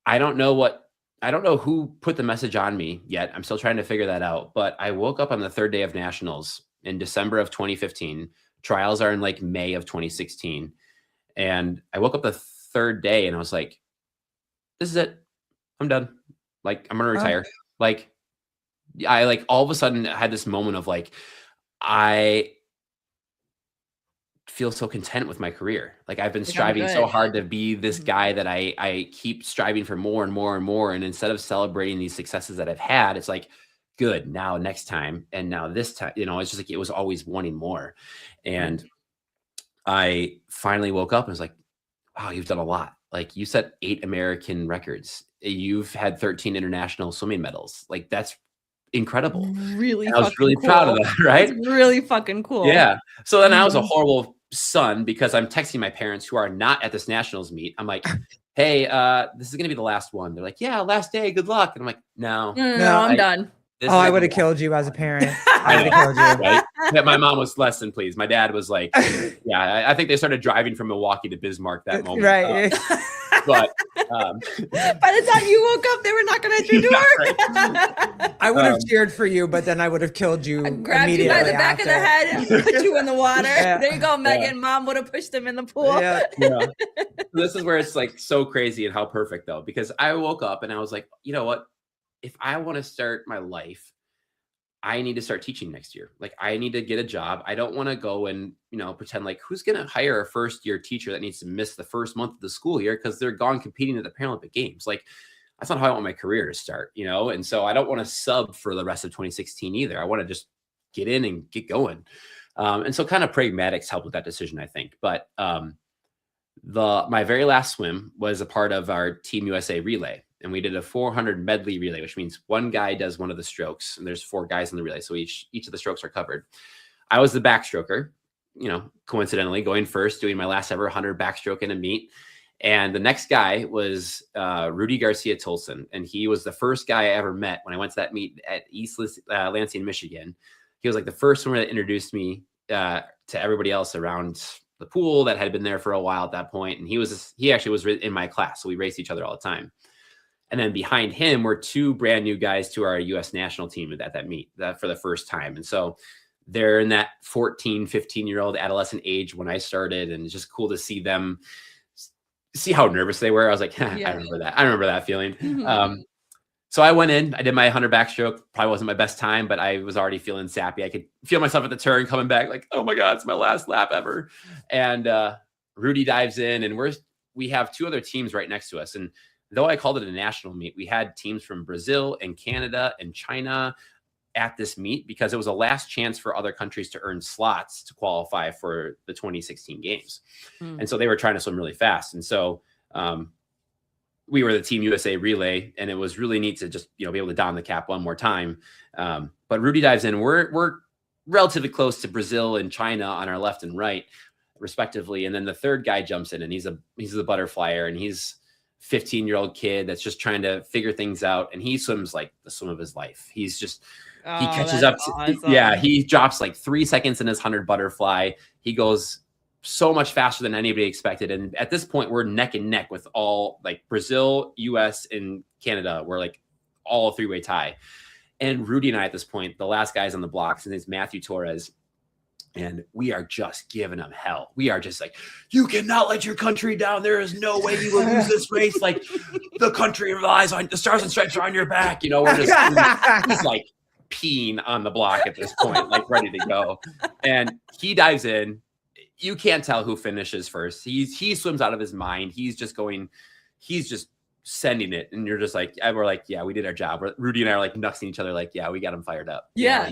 I don't know who put the message on me yet. I'm still trying to figure that out. But I woke up on the third day of nationals in December of 2015. Trials are in like May of 2016. And I woke up the third day and I was like, this is it. I'm done. Like, I'm going to retire. Like, I like all of a sudden had this moment of like, I feel so content with my career. Like I've been Like, I'm striving so good. hard to be this Mhm. guy that I keep striving for more and more and more. And instead of celebrating these successes that I've had, it's like, good, now next time. And now this time, you know, it's just like, it was always wanting more. And I finally woke up and was like, wow, you've done a lot. Like you set 8 American records. You've had 13 international swimming medals. Like that's incredible. Really And I was fucking really cool. proud of that, right? It's really fucking cool. Yeah. So then I was a Mhm. horrible son because I'm texting my parents who are not at this nationals meet. I'm like, hey, this is going to be the last one. They're like, yeah, last day. Good luck. And I'm like, no. No, I'm done. This Oh, I is would the have killed you as a one. parent. I I would know, have killed you. right? Yeah, my mom was less than pleased. My dad was like, yeah, I think they started driving from Milwaukee to Bismarck that moment. Right. But by the time you woke up, they were knocking at your door. right. I would have cheered for you, but then I would have killed you I grabbed immediately you by the back after. of the head and put you in the water. Yeah. There you go, Megan. Mom would have pushed him in the pool. Yeah. Yeah. This is where it's like so crazy and how perfect though, because I woke up and I was like, you know what? If I want to start my life, I need to start teaching next year. Like I need to get a job. I don't want to go and, you know, pretend like who's going to hire a first year teacher that needs to miss the first month of the school year because they're gone competing at the Paralympic Games. Like that's not how I want my career to start, you know? And so I don't want to sub for the rest of 2016 either. I want to just get in and get going. And so kind of pragmatics helped with that decision, I think. But my very last swim was a part of our Team USA relay. And we did a 400 medley relay, which means one guy does one of the strokes and there's 4 guys in the relay. So each of the strokes are covered. I was the backstroker, you know, coincidentally going first, doing my last ever 100 backstroke in a meet. And the next guy was Rudy Garcia Tolson. And he was the first guy I ever met when I went to that meet at East Lansing, Michigan. He was like the first one that introduced me to everybody else around the pool that had been there for a while at that point. And he actually was in my class. So we raced each other all the time. And then behind him were 2 brand new guys to our U.S. national team at that meet for the first time. And so they're in that 14, 15-year-old adolescent age when I started. And it's just cool to see them, see how nervous they were. I was like, I remember that. I remember that feeling. So I went in, I did my 100 backstroke. Probably wasn't my best time, but I was already feeling sappy. I could feel myself at the turn coming back like, oh my God, it's my last lap ever. And Rudy dives in and we have 2 other teams right next to us. And though I called it a national meet, we had teams from Brazil and Canada and China at this meet because it was a last chance for other countries to earn slots to qualify for the 2016 games. And so they were trying to swim really fast. And so we were the Team USA relay, and it was really neat to just, you know, be able to don the cap one more time. But Rudy dives in. We're relatively close to Brazil and China on our left and right, respectively. And then the third guy jumps in, and he's the butterflyer, and he's 15-year-old kid that's just trying to figure things out. And he swims like the swim of his life. He's just, he catches up. Awesome. He drops like 3 seconds in his 100 butterfly. He goes so much faster than anybody expected. And at this point, we're neck and neck with all like Brazil, US, and Canada. We're like all a 3-way tie. And Rudy and I, at this point, the last guys on the blocks, and it's Matthew Torres. And we are just giving them hell. We are just like, you cannot let your country down. There is no way you will lose this race. Like the country relies on the stars and stripes are on your back. You know, we're just like peeing on the block at this point, like ready to go. And he dives in. You can't tell who finishes first. He swims out of his mind. He's just sending it. And you're just like, we're like, yeah, we did our job. Rudy and I are like nuxing each other. Like, yeah, we got him fired up. Yeah.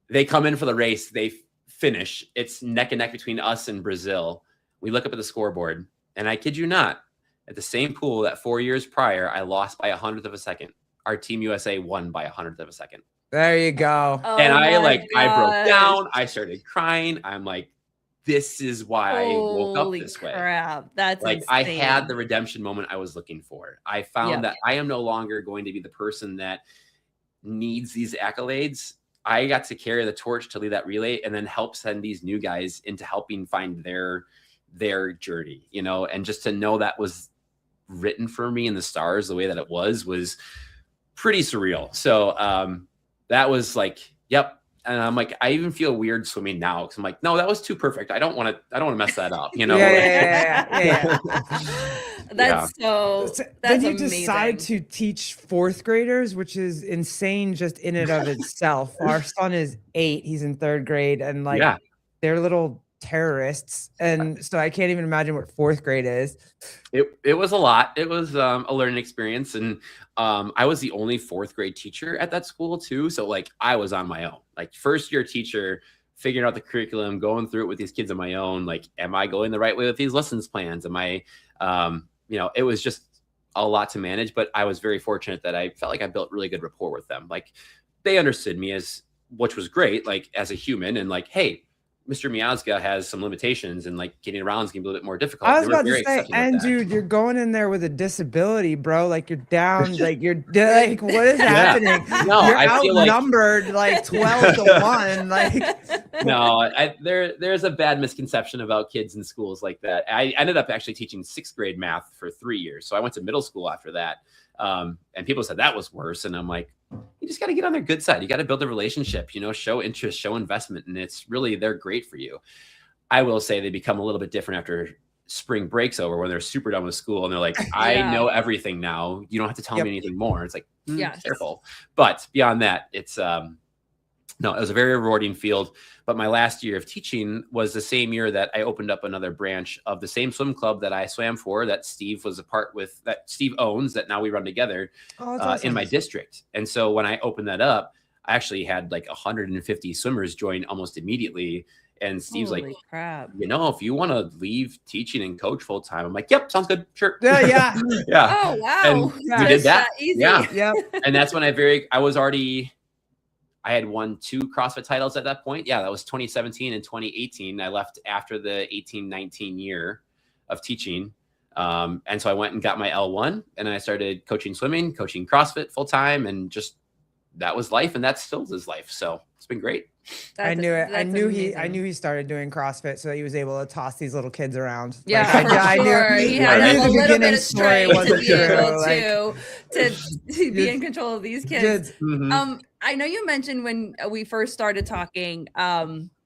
They come in for the race. They finish. It's neck and neck between us and Brazil. We look up at the scoreboard, and I kid you not, at the same pool that 4 years prior, I lost by 100th of a second. Our Team USA won by 100th of a second. There you go. Oh And I my broke down. I started crying. I'm like, this is why I woke up this way. Crap. That's like insane. I had the redemption moment I was looking for. I found that I am no longer going to be the person that needs these accolades. I got to carry the torch to lead that relay and then help send these new guys into helping find their journey, you know, and just to know that was written for me in the stars the way that it was pretty surreal. So that was like, yep, And I'm like, I even feel weird swimming now because I'm like, no, that was too perfect. I don't want to mess that up. You know? Yeah. That's Then you amazing. decide to teach fourth graders, which is insane just in and of itself. Our son is 8; he's in 3rd grade, and like they're little terrorists, and so I can't even imagine what 4th grade is. It was a lot. It was a learning experience, and I was the only 4th grade teacher at that school too. So like I was on my own, like first year teacher, figuring out the curriculum, going through it with these kids on my own. Like, am I going the right way with these lessons plans? Am I, it was just a lot to manage, but I was very fortunate that I felt like I built really good rapport with them. Like they understood me which was great, like as a human, and like, hey, Mr. Miazga has some limitations, and like getting around is gonna be a little bit more difficult. I was about to say, and dude, you're going in there with a disability, bro. Like you're down, like you're like, what is happening? No, you're I feel outnumbered like 12-1. Like no, there's a bad misconception about kids in schools like that. I ended up actually teaching 6th grade math for 3 years, so I went to middle school after that. And people said that was worse, and I'm like, you just got to get on their good side. You got to build a relationship, show interest, show investment, and they're great for you. I will say they become a little bit different after spring breaks over, when they're super done with school and they're like, I know everything now. You don't have to tell me anything more. It's like, careful. But beyond that, it's no, it was a very rewarding field. But my last year of teaching was the same year that I opened up another branch of the same swim club that I swam for, that Steve was a part with, that Steve owns, that now we run together in my district. And so when I opened that up, I actually had like 150 swimmers join almost immediately. And Steve's Holy like, crap. if you want to leave teaching and coach full time, I'm like, yep, sounds good. Sure. Yeah. Oh, wow. And we did that. Easy. Yeah. And that's when I had won 2 CrossFit titles at that point. Yeah, that was 2017 and 2018. I left after the 18-19 year of teaching. And so I went and got my L1, and I started coaching swimming, coaching CrossFit full time, and just that was life, and that still is life. So it's been great. I knew it. I knew he started doing CrossFit so that he was able to toss these little kids around. Yeah, like, I knew he had I knew a the little beginning bit of story strength wasn't to be able true. to be in control of these kids. Mm-hmm. I know you mentioned when we first started talking,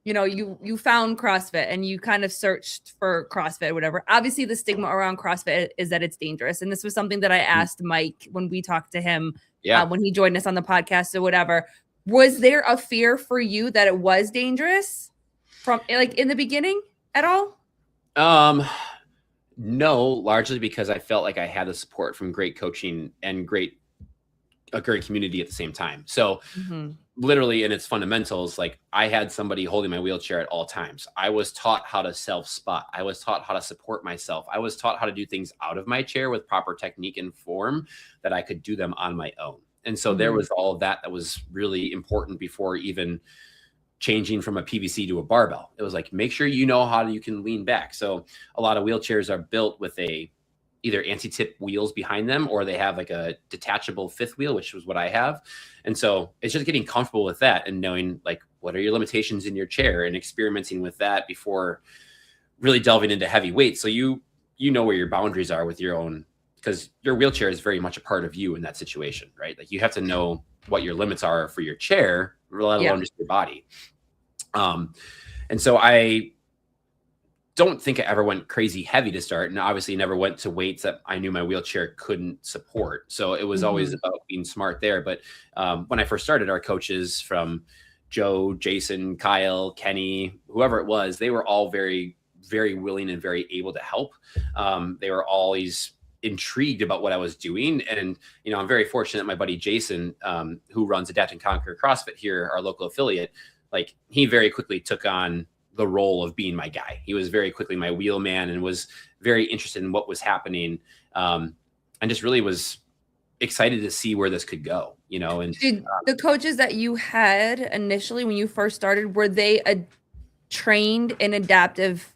you found CrossFit and you kind of searched for CrossFit or whatever. Obviously, the stigma around CrossFit is that it's dangerous. And this was something that I asked Mike when we talked to him when he joined us on the podcast or whatever. Was there a fear for you that it was dangerous from like in the beginning at all? No, largely because I felt like I had the support from great coaching and a great community at the same time. So literally in its fundamentals, like I had somebody holding my wheelchair at all times. I was taught how to self-spot. I was taught how to support myself. I was taught how to do things out of my chair with proper technique and form that I could do them on my own. And so there was all of that was really important before even changing from a PVC to a barbell. It was like, make sure you know how you can lean back. So a lot of wheelchairs are built with either anti-tip wheels behind them, or they have like a detachable 5th wheel, which was what I have. And so it's just getting comfortable with that and knowing like, what are your limitations in your chair, and experimenting with that before really delving into heavy weights. So you know where your boundaries are with your own, because your wheelchair is very much a part of you in that situation, right? Like you have to know what your limits are for your chair, let alone just your body. And so I don't think I ever went crazy heavy to start, and obviously never went to weights that I knew my wheelchair couldn't support. So it was always about being smart there. But when I first started, our coaches from Joe, Jason, Kyle, Kenny, whoever it was, they were all very, very willing and very able to help. They were always intrigued about what I was doing. And, I'm very fortunate my buddy Jason, who runs Adapt and Conquer CrossFit here, our local affiliate, like he very quickly took on the role of being my guy. He was very quickly my wheel man and was very interested in what was happening. And just really was excited to see where this could go, and did the coaches that you had initially when you first started, were they trained in adaptive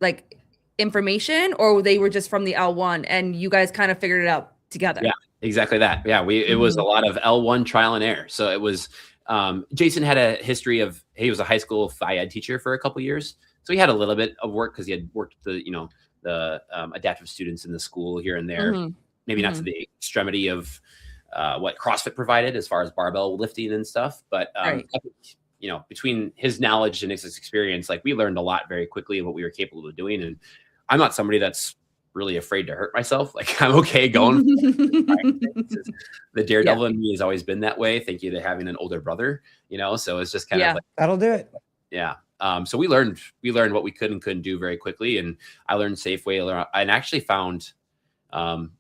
like information, or they were just from the L1 and you guys kind of figured it out together? Yeah, exactly that. Yeah. It was a lot of L1 trial and error. So it was, Jason had a history of, he was a high school phy-ed teacher for a couple of years. So he had a little bit of work because he had worked the adaptive students in the school here and there, maybe not to the extremity of what CrossFit provided as far as barbell lifting and stuff. But you know, between his knowledge and his experience, like we learned a lot very quickly of what we were capable of doing. And I'm not somebody that's really afraid to hurt myself. Like I'm okay going. The daredevil in me has always been that way. Thank you to having an older brother, you know, so it's just kind of like, that'll do it. Yeah. So we learned what we could and couldn't do very quickly. And I learned Safeway and actually found,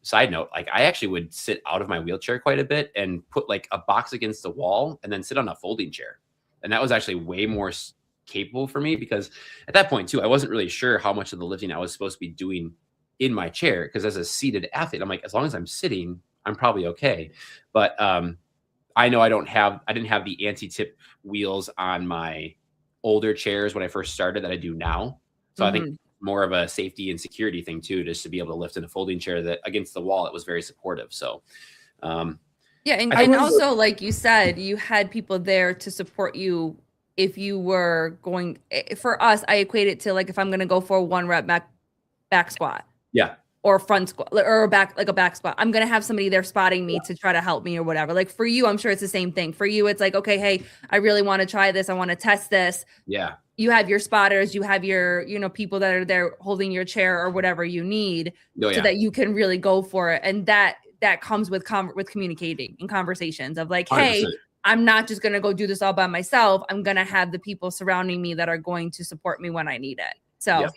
side note, like I actually would sit out of my wheelchair quite a bit and put like a box against the wall and then sit on a folding chair. And that was actually way more capable for me, because at that point too, I wasn't really sure how much of the lifting I was supposed to be doing in my chair. Because as a seated athlete, I'm like, as long as I'm sitting, I'm probably okay. But I know I didn't have the anti-tip wheels on my older chairs when I first started that I do now. So I think more of a safety and security thing too, just to be able to lift in a folding chair that against the wall, it was very supportive. So and also, like you said, you had people there to support you if you were going. For us, I equate it to like if I'm going to go for a 1 rep back squat. Yeah. Or front squat or a back squat. I'm going to have somebody there spotting me to try to help me or whatever. Like for you, I'm sure it's the same thing. For you, it's like, okay, hey, I really want to try this. I want to test this. Yeah. You have your spotters, you have your, you know, people that are there holding your chair or whatever you need so that you can really go for it. And that comes with communicating and conversations of like, 100%. Hey, I'm not just going to go do this all by myself. I'm going to have the people surrounding me that are going to support me when I need it. So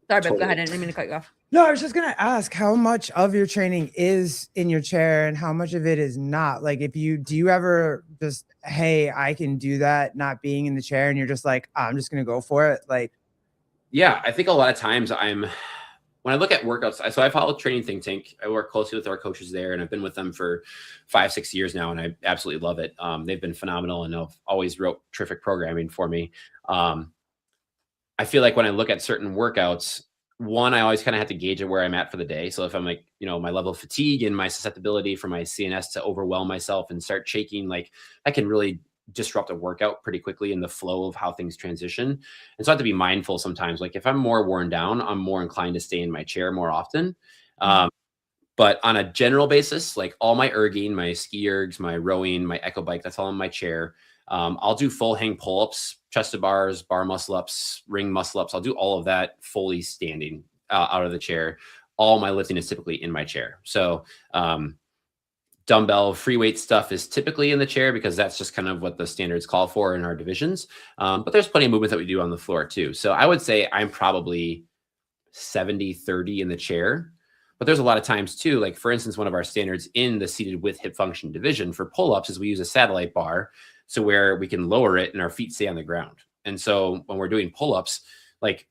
sorry, Babe, go ahead. I didn't mean to cut you off. No, I was just going to ask how much of your training is in your chair and how much of it is not. Like do you ever just, hey, I can do that not being in the chair, and you're just like, I'm just going to go for it? Like, yeah, I think a lot of times when I look at workouts, so I follow Training Think Tank. I work closely with our coaches there, and I've been with them for 5-6 years now, and I absolutely love it. They've been phenomenal, and they've always wrote terrific programming for me. I feel like when I look at certain workouts, one, I always kind of have to gauge it where I'm at for the day. So if I'm like, you know, my level of fatigue and my susceptibility for my CNS to overwhelm myself and start shaking, like I can really disrupt a workout pretty quickly in the flow of how things transition. And so I have to be mindful sometimes. Like if I'm more worn down, I'm more inclined to stay in my chair more often. But on a general basis, like all my erging, my ski ergs, my rowing, my echo bike, that's all in my chair. I'll do full hang pull-ups, chest to bars, bar muscle ups, ring muscle ups. I'll do all of that fully standing out of the chair. All my lifting is typically in my chair. So dumbbell free weight stuff is typically in the chair because that's just kind of what the standards call for in our divisions. But there's plenty of movements that we do on the floor too. So I would say I'm probably 70-30 in the chair. But there's a lot of times too, like for instance, one of our standards in the seated with hip function division for pull-ups is we use a satellite bar. So where we can lower it and our feet stay on the ground. And so when we're doing pull-ups, like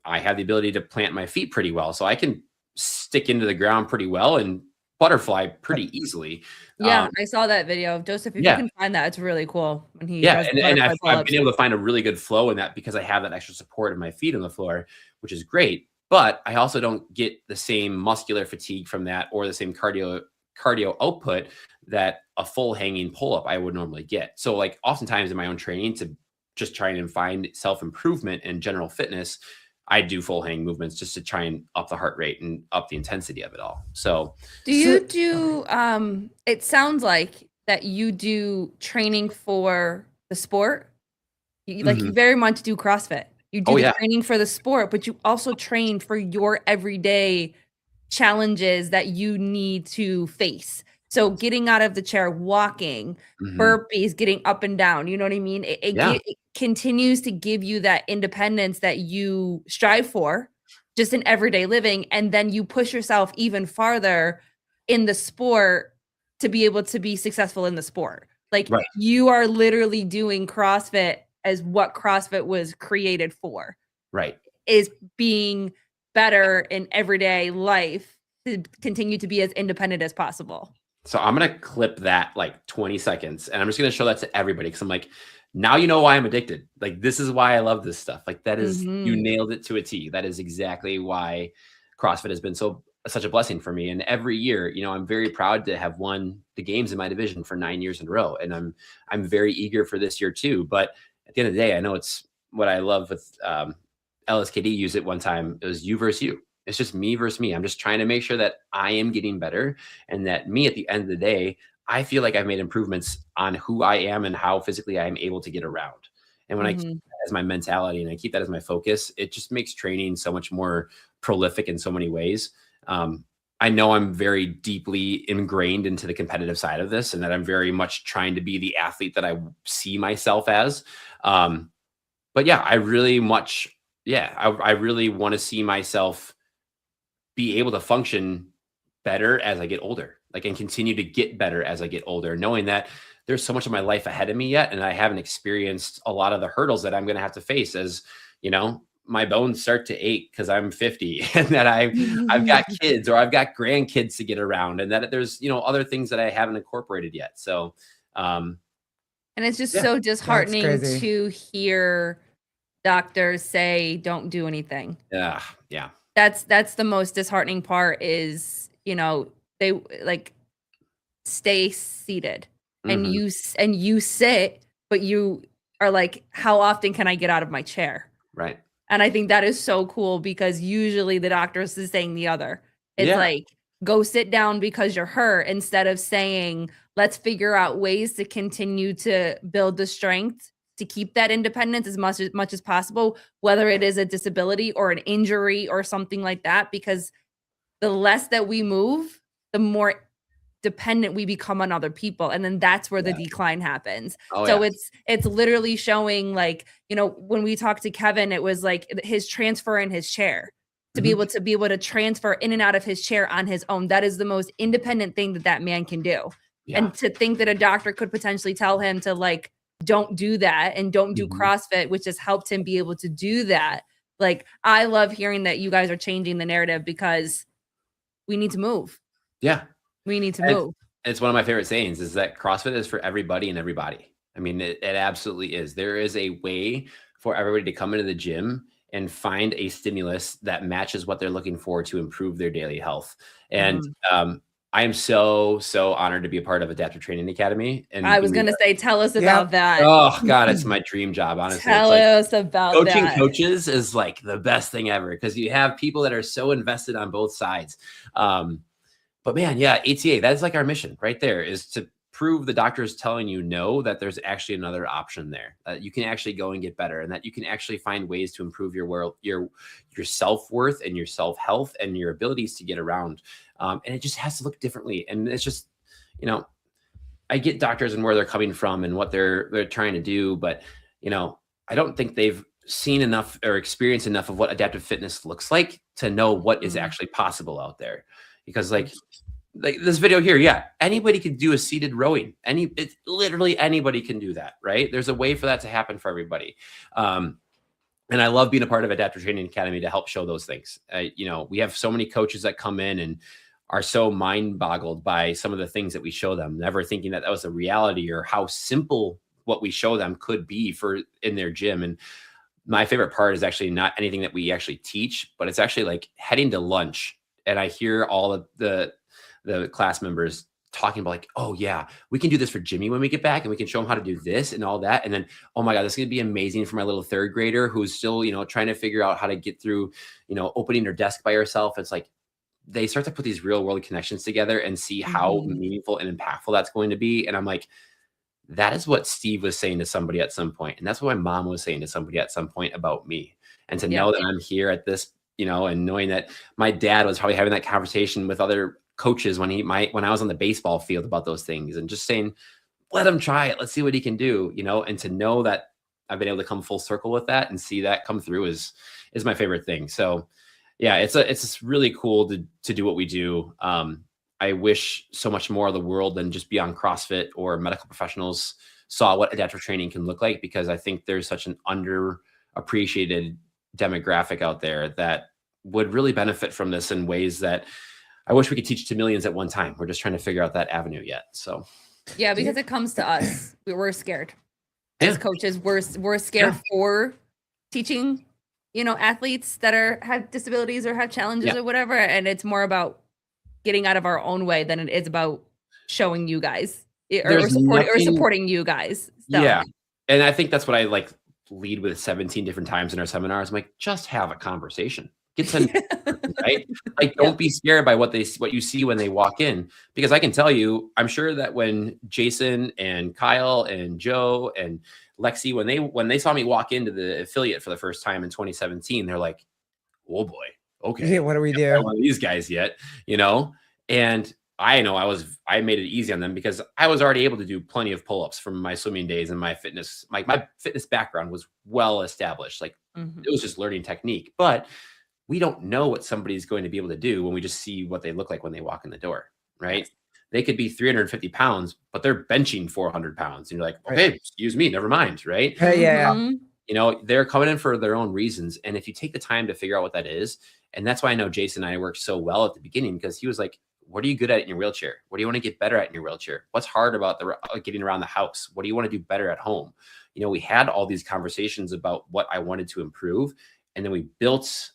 I have the ability to plant my feet pretty well. So I can stick into the ground pretty well and butterfly pretty easily. Yeah, I saw that video. Joseph, if you can find that, it's really cool. When he and I've been able to find a really good flow in that because I have that extra support of my feet on the floor, which is great. But I also don't get the same muscular fatigue from that or the same cardio output that a full hanging pull-up I would normally get. So like oftentimes in my own training to just try and find self-improvement and general fitness, I do full hang movements just to try and up the heart rate and up the intensity of it all. So do you do, it sounds like that you do training for the sport. You very much do CrossFit. You do the training for the sport, but you also train for your everyday challenges that you need to face. So getting out of the chair, walking, burpees, getting up and down, you know what I mean? It continues to give you that independence that you strive for just in everyday living. And then you push yourself even farther in the sport to be able to be successful in the sport. Like you are literally doing CrossFit as what CrossFit was created for. Right. Is being better in everyday life to continue to be as independent as possible. So I'm going to clip that like 20 seconds and I'm just going to show that to everybody. Cause I'm like, now you know why I'm addicted. Like, this is why I love this stuff. Like that is, you nailed it to a T. That is exactly why CrossFit has been such a blessing for me. And every year, you know, I'm very proud to have won the games in my division for 9 years in a row. And I'm very eager for this year too. But at the end of the day, I know it's what I love with, LSKD used it one time. It was you versus you. It's just me versus me. I'm just trying to make sure that I am getting better and that me at the end of the day, I feel like I've made improvements on who I am and how physically I am able to get around. And when I keep that as my mentality and I keep that as my focus, it just makes training so much more prolific in so many ways. I know I'm very deeply ingrained into the competitive side of this, and that I'm very much trying to be the athlete that I see myself as. But yeah, I really want to see myself be able to function better as I get older, like, and continue to get better as I get older, knowing that there's so much of my life ahead of me yet. And I haven't experienced a lot of the hurdles that I'm going to have to face as, my bones start to ache because I'm 50 and that I've got kids or I've got grandkids to get around, and that there's, other things that I haven't incorporated yet. So, and it's just so disheartening to hear doctors say, don't do anything. Yeah. That's the most disheartening part is, they like stay seated and you sit, but you are like, how often can I get out of my chair? Right. And I think that is so cool because usually the doctors is saying the other. It's like, go sit down because you're hurt, instead of saying, let's figure out ways to continue to build the strength to keep that independence as much as possible, whether it is a disability or an injury or something like that, because the less that we move, the more dependent we become on other people, and then that's where the decline happens. It's literally showing, like, when we talked to Kevin, it was like his transfer in his chair to be able to transfer in and out of his chair on his own. That is the most independent thing that man can do. And to think that a doctor could potentially tell him to, like, don't do that and don't do CrossFit, which has helped him be able to do that. Like, I love hearing that you guys are changing the narrative, because we need to move. Yeah. We need to move. It's one of my favorite sayings is that CrossFit is for everybody and everybody. I mean, it absolutely is. There is a way for everybody to come into the gym and find a stimulus that matches what they're looking for to improve their daily health. And I am so honored to be a part of Adaptive Training Academy. And I was going to say, tell us about that. Oh God, it's my dream job, honestly. Tell us about coaching that. Coaches is like the best thing ever, because you have people that are so invested on both sides. But man, ATA, that is like our mission right there, is to prove the doctors telling you no, that there's actually another option there, that you can actually go and get better, and that you can actually find ways to improve your self-worth and your self-health and your abilities to get around. And it just has to look differently. And it's just, I get doctors and where they're coming from and what they're trying to do, but I don't think they've seen enough or experienced enough of what adaptive fitness looks like to know what is actually possible out there. Because like this video here, anybody can do a seated rowing. It's literally anybody can do that, right? There's a way for that to happen for everybody. And I love being a part of Adaptive Training Academy to help show those things. We have so many coaches that come in and are so mind boggled by some of the things that we show them, never thinking that was a reality or how simple what we show them could be in their gym. And my favorite part is actually not anything that we actually teach, but it's actually like heading to lunch. And I hear all of the class members talking about, like, oh yeah, we can do this for Jimmy when we get back, and we can show him how to do this and all that. And then, oh my God, this is going to be amazing for my little third grader who's still, trying to figure out how to get through, opening her desk by herself. It's like, they start to put these real world connections together and see how meaningful and impactful that's going to be. And I'm like, that is what Steve was saying to somebody at some point. And that's what my mom was saying to somebody at some point about me. And to know that I'm here at this, and knowing that my dad was probably having that conversation with other coaches when I was on the baseball field about those things, and just saying, let him try it. Let's see what he can do, and to know that I've been able to come full circle with that and see that come through is my favorite thing. So yeah, it's really cool to do what we do. I wish so much more of the world than just beyond CrossFit or medical professionals saw what adaptive training can look like, because I think there's such an underappreciated demographic out there that would really benefit from this in ways that I wish we could teach to millions at one time. We're just trying to figure out that avenue yet. So yeah, because it comes to us, we're scared as coaches. We're scared for teaching, athletes that have disabilities or have challenges or whatever. And it's more about getting out of our own way than it is about showing you guys or supporting you guys. So. Yeah. And I think that's what I lead with 17 different times in our seminars. I'm like, just have a conversation. Get to know the person, right? Like, don't be scared by what you see when they walk in, because I can tell you, I'm sure that when Jason and Kyle and Joe and Lexi, when they saw me walk into the affiliate for the first time in 2017, they're like, oh boy, okay, Yeah, what do we I haven't do? one of these guys yet, and I know I made it easy on them because I was already able to do plenty of pull-ups from my swimming days, and my fitness background was well established. Like, it was just learning technique, but we don't know what somebody's going to be able to do when we just see what they look like when they walk in the door, right? Yes. They could be 350 pounds, but they're benching 400 pounds. And you're like, okay, excuse me, never mind, right? Yeah. They're coming in for their own reasons. And if you take the time to figure out what that is, and that's why I know Jason and I worked so well at the beginning, because he was like, what are you good at in your wheelchair? What do you want to get better at in your wheelchair? What's hard about getting around the house? What do you want to do better at home? We had all these conversations about what I wanted to improve. And then we built,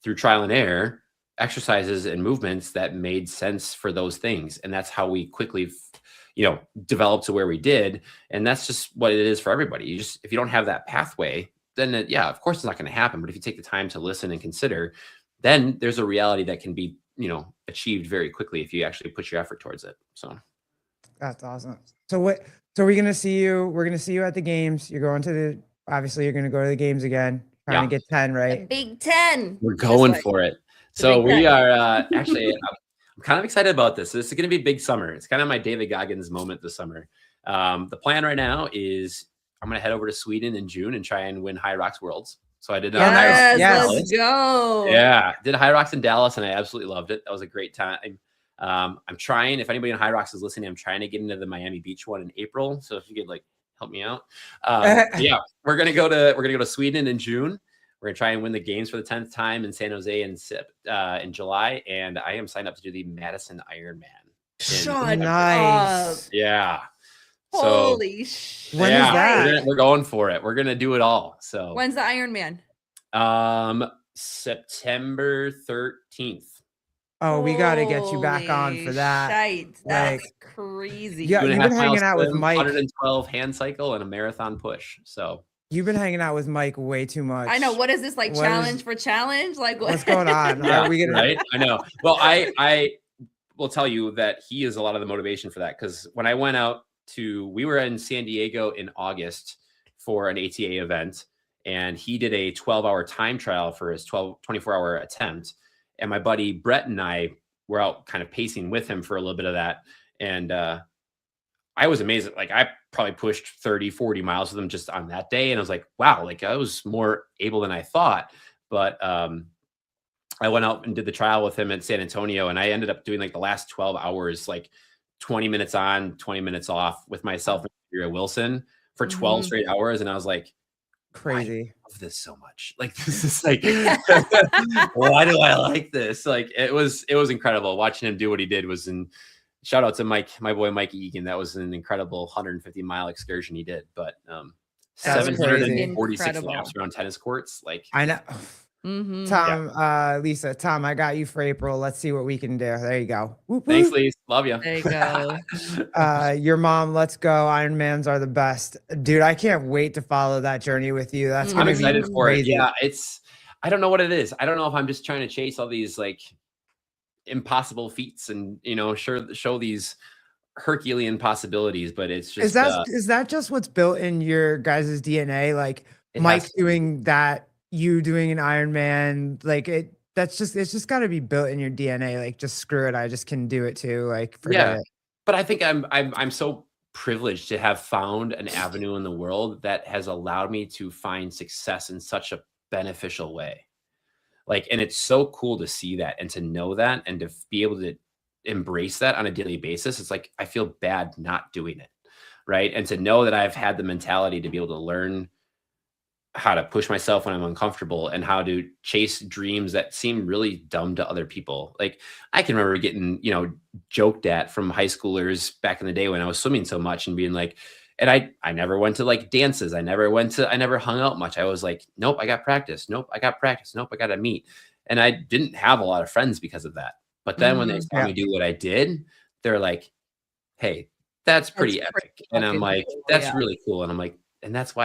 through trial and error, exercises and movements that made sense for those things. And that's how we quickly, developed to where we did. And that's just what it is for everybody. If you don't have that pathway, then of course it's not going to happen. But if you take the time to listen and consider, then there's a reality that can be, achieved very quickly if you actually put your effort towards it. So that's awesome. So we're going to see you. We're going to see you at the games. You're going to obviously you're going to go to the games again. Trying to get 10, right? The Big 10. We're going for it. So we are actually, I'm kind of excited about this. This is going to be big summer. It's kind of my David Goggins moment this summer. The plan right now is I'm going to head over to Sweden in June and try and win High Rocks Worlds. So I did let's go. Yeah, did High Rocks in Dallas, and I absolutely loved it. That was a great time. I'm trying, if anybody in High Rocks is listening, I'm trying to get into the Miami Beach one in April. So if you could help me out. Yeah, we're gonna go to Sweden in June. We're gonna try and win the games for the 10th time in San Jose in July, and I am signed up to do the Madison Ironman. Nice. Yeah. Holy shit. When is that? We're going for it. We're gonna do it all. So when's the Ironman? September 13th. Oh, we got to get you back on for that. Shite. That's crazy. Yeah, you've been hanging out with Mike. 112 hand cycle and a marathon push. So you've been hanging out with Mike way too much. I know. What is this challenge for challenge? What's going on? Yeah, right? I know. Well, I will tell you that he is a lot of the motivation for that, because when I went out we were in San Diego in August for an ATA event, and he did a 12-hour time trial for his 24-hour attempt. And my buddy Brett and I were out kind of pacing with him for a little bit of that. And I was amazed. I probably pushed 30, 40 miles with him just on that day. And I was like, wow, I was more able than I thought. But I went out and did the trial with him in San Antonio, and I ended up doing the last 12 hours, 20 minutes on, 20 minutes off with myself and Andrea Wilson for 12 straight hours. And I was like, crazy. I love this so much. This is why do I like this? It was incredible. Watching him do what he did was shout out to my boy Mike Egan. That was an incredible 150-mile excursion he did. But 746 laps around tennis courts. I know. Tom, Lisa, Tom, I got you for April. Let's see what we can do. There you go. Whoop, Thanks, whoop. Lisa. Love you. There you go. Your mom, let's go. Ironmans are the best. Dude, I can't wait to follow that journey with you. That's I'm excited for crazy. it. Yeah, I don't know what it is. I don't know if I'm just trying to chase all these impossible feats and show these Herculean possibilities, but it's just is that just what's built in your guys' DNA? Mike doing that, you doing an Ironman, it's just got to be built in your DNA. Just screw it, I just can do it too. Forget it. But I think I'm so privileged to have found an avenue in the world that has allowed me to find success in such a beneficial way. And it's so cool to see that and to know that and to be able to embrace that on a daily basis. It's I feel bad not doing it, right? And to know that I've had the mentality to be able to learn how to push myself when I'm uncomfortable and how to chase dreams that seem really dumb to other people. I can remember getting, joked at from high schoolers back in the day when I was swimming so much and being and I never went to dances. I never hung out much. I was nope, I got practice. Nope, I got practice. Nope, I got to meet. And I didn't have a lot of friends because of that. But then when they saw me do what I did, they're like, hey, that's pretty epic. And I'm that's really cool. And I'm and that's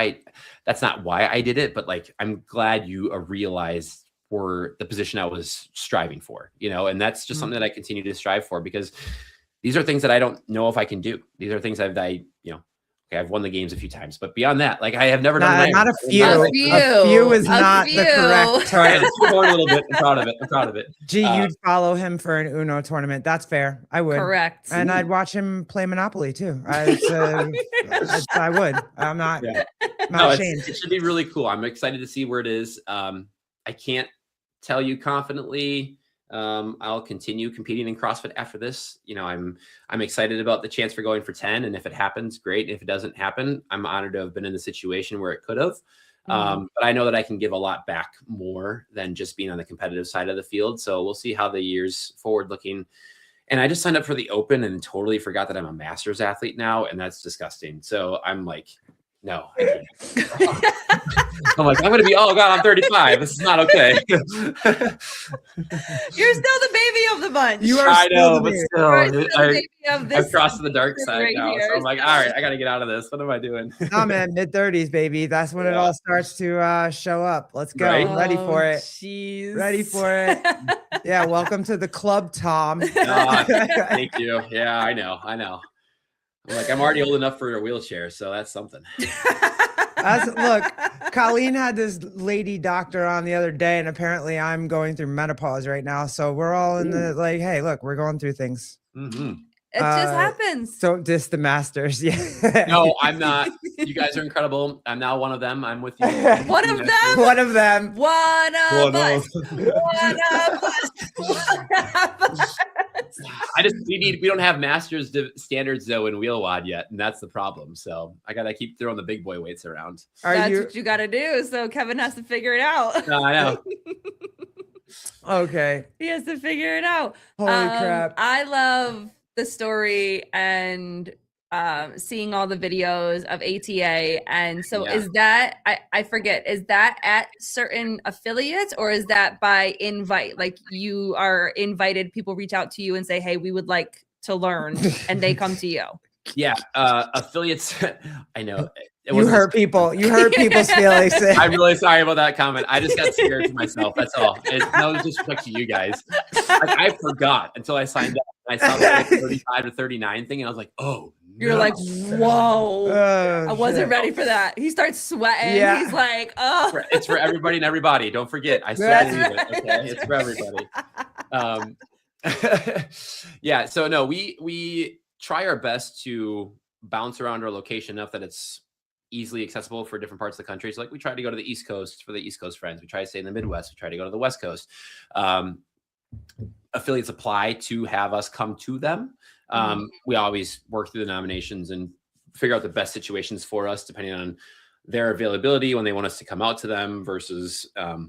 not why I did it, but I'm glad you realized for the position I was striving for, and that's just something that I continue to strive for, because these are things that I don't know if I can do. These are things I've won the games a few times, but beyond that, like I have never done Not a few. A A few is not the correct term. a little bit. I'm proud of it. Gee, you'd follow him for an Uno tournament. That's fair. I would. Correct. And I'd watch him play Monopoly too. I would. I'm not ashamed. It should be really cool. I'm excited to see where it is. I can't tell you confidently I'll continue competing in CrossFit after this. I'm excited about the chance for going for 10. And if it happens, great. If it doesn't happen, I'm honored to have been in the situation where it could have. But I know that I can give a lot back more than just being on the competitive side of the field. So we'll see how the year's forward looking. And I just signed up for the Open and totally forgot that I'm a Masters athlete now. And that's disgusting. So I'm like, no, I can't. I'm like, I'm going to be, oh God, I'm 35. This is not okay. You're still the baby of the bunch. You are I know, but You're still, still the baby of this. I've crossed to the dark side right now. here, So I'm like, all right, I got to get out of this. What am I doing? Oh man, mid-30s, baby. That's when it all starts to show up. Let's go. Right? Ready for it. Jeez. Ready for it. Yeah, welcome to the club, Tom. Thank you. Yeah, I know. I'm like, I'm already old enough for a wheelchair, so that's something. Look, Colleen had this lady doctor on the other day, and apparently I'm going through menopause right now. So we're all in the like, hey, look, we're going through things. Mm-hmm. It just happens. Don't diss the masters. Yeah. No, I'm not. You guys are incredible. I'm now one of them. I'm with you. One of them? One of them. One of us. One of us. We don't have masters standards though in wheel wad yet, and that's the problem. So I gotta keep throwing the big boy weights around. That's what you gotta do. So Kevin has to figure it out. No, I know. Okay. He has to figure it out. Holy crap. I love the story and seeing all the videos of ATA. And so is that, I forget, is that at certain affiliates or is that by invite? Like you are invited, people reach out to you and say, hey, we would like to learn, and they come to you. Yeah. Affiliates. I know. You hurt people. You hurt people's feelings. I'm really sorry about that comment. I just got scared for myself. That's all. It's no disrespect to you guys. Like, I forgot until I signed up. And I saw the 35 to 39 thing, and I was like, oh. You're like, whoa. I wasn't ready for that. He starts sweating. Yeah. He's like, oh. It's for everybody and everybody. Don't forget. I still believe it. Okay. It's for everybody. Yeah. So no, we try our best to bounce around our location enough that it's easily accessible for different parts of the country. So like we try to go to the East Coast for the East Coast friends. We try to stay in the Midwest. We try to go to the West Coast. Affiliates apply to have us come to them. We always work through the nominations and figure out the best situations for us, depending on their availability when they want us to come out to them versus, how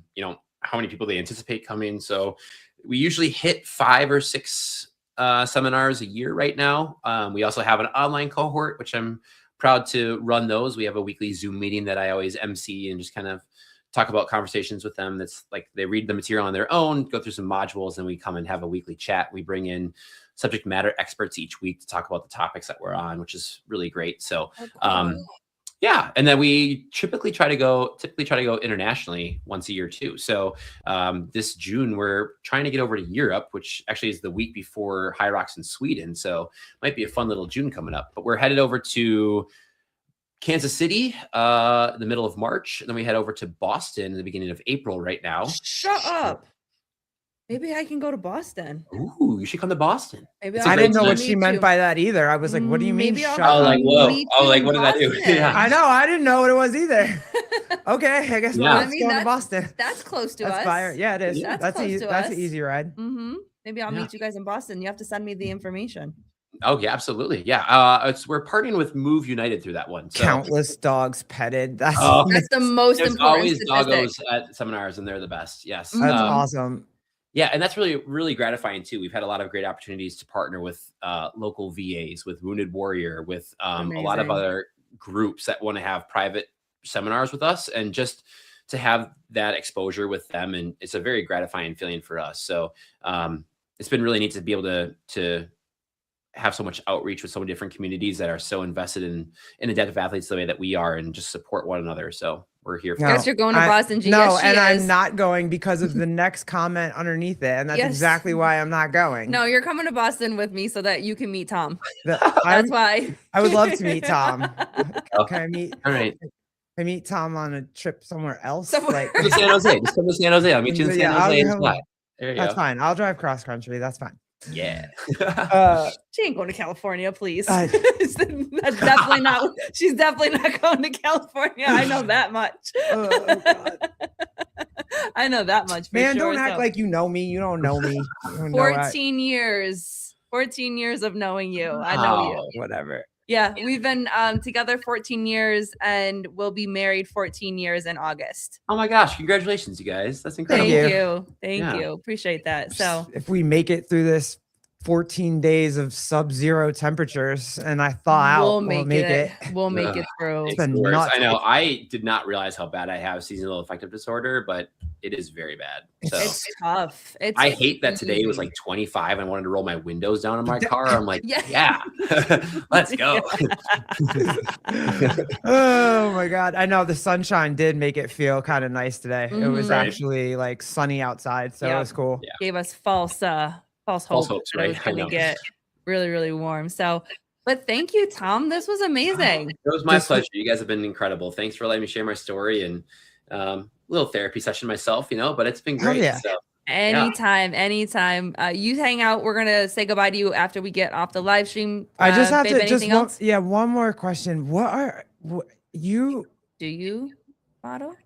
many people they anticipate coming. So we usually hit 5 or 6 seminars a year right now. We also have an online cohort, which I'm proud to run those. We have a weekly Zoom meeting that I always MC and just kind of talk about conversations with them. That's like they read the material on their own, go through some modules, and we come and have a weekly chat. We bring in subject matter experts each week to talk about the topics that we're on, which is really great. So, yeah. And then we typically try to go internationally once a year too. So this June, we're trying to get over to Europe, which actually is the week before High Rocks in Sweden. So might be a fun little June coming up, but we're headed over to Kansas City, the middle of March. And then we head over to Boston in the beginning of April right now. Shut up. Maybe I can go to Boston. Ooh, you should come to Boston. Maybe I didn't know what she meant by that either. I was like, what do you mean? Shut up? Like, whoa. Oh, like, what did I do? Yeah. I know. I didn't know what it was either. Okay. I guess we're going to Boston. That's close to us. Fire. Yeah, it is. That's an easy ride. Maybe I'll meet you guys in Boston. You have to send me the information. Oh yeah, absolutely. Yeah. We're partnering with Move United through that one. So. Countless dogs petted. That's the most There's important always statistic. doggos at seminars, and they're the best. Yes. That's awesome. Yeah, and that's really, really gratifying too. We've had a lot of great opportunities to partner with local VAs, with Wounded Warrior, with a lot of other groups that want to have private seminars with us, and just to have that exposure with them. And it's a very gratifying feeling for us. So it's been really neat to be able to have so much outreach with so many different communities that are so invested in adaptive athletes the way that we are, and just support one another. So we're here for Yes, you're going to Boston. No, Yes, and she I'm is. not going because of the next comment underneath it, and that's Yes. exactly why I'm not going. No, you're coming to Boston with me so that you can meet Tom. That's why. I would love to meet Tom. Oh, Can I meet? all right. Can I meet Tom on a trip somewhere else? Somewhere. Come to San Jose. Just come to San Jose. I'll meet you in San Yeah, Jose and fly. There you that's go. fine. I'll drive cross country. That's fine. Yeah. She ain't going to California, please. I- That's definitely not. She's definitely not going to California. I know that much. Oh, God. I know that much. For Man, sure, don't act so. like you know me. You don't know me. You don't know 14 years. 14 years of knowing you. I know you. Whatever. Yeah, we've been together 14 years and we'll be married 14 years in August. Oh my gosh! Congratulations, you guys. That's incredible. Thank you. Appreciate that. So if we make it through this 14 days of sub-zero temperatures and I thaw out, we'll make it. We'll make it through. It's been the worst. nuts. I know. I did not realize how bad I have seasonal affective disorder, but it is very bad. So It's tough. I hate that today was like 25. I wanted to roll my windows down in my car. I'm like, Yeah. let's go. Oh my God. I know the sunshine did make it feel kind of nice today. It was Mhm. actually like sunny outside. So it was cool. Yeah. Gave us false hopes, hopes, that it was right? I going to know. get really, really warm. So, but thank you, Tom. This was amazing. It was my pleasure. You guys have been incredible. Thanks for letting me share my story and little therapy session myself, but it's been great. yeah. So, Anytime. You hang out. We're gonna say goodbye to you after we get off the live stream. I just have babe, to anything else? one more question. You Do you model?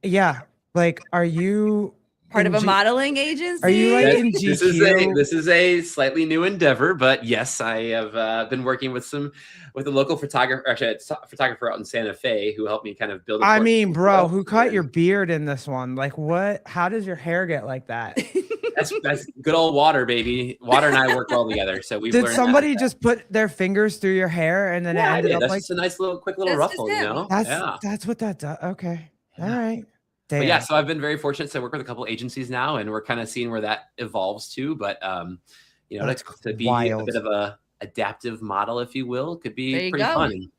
yeah, like are you Part in of a G- modeling agency? Are you like in this GQ? is a slightly new endeavor, but yes, I have been working with a local photographer, actually a photographer out in Santa Fe, who helped me kind of build. I mean, bro, who cut your beard in this one? Like, what? How does your hair get like that? That's good old water, baby. Water and I work well together, so we. Did somebody just put their fingers through your hair and then it ended up that's like just a nice little, quick little That's ruffle, just him. That's what that does. Okay, all right. Damn. But yeah, so I've been very fortunate to work with a couple agencies now, and we're kind of seeing where that evolves to. But to be wild. a bit of a adaptive model, if you will, could be There you pretty go. fun. And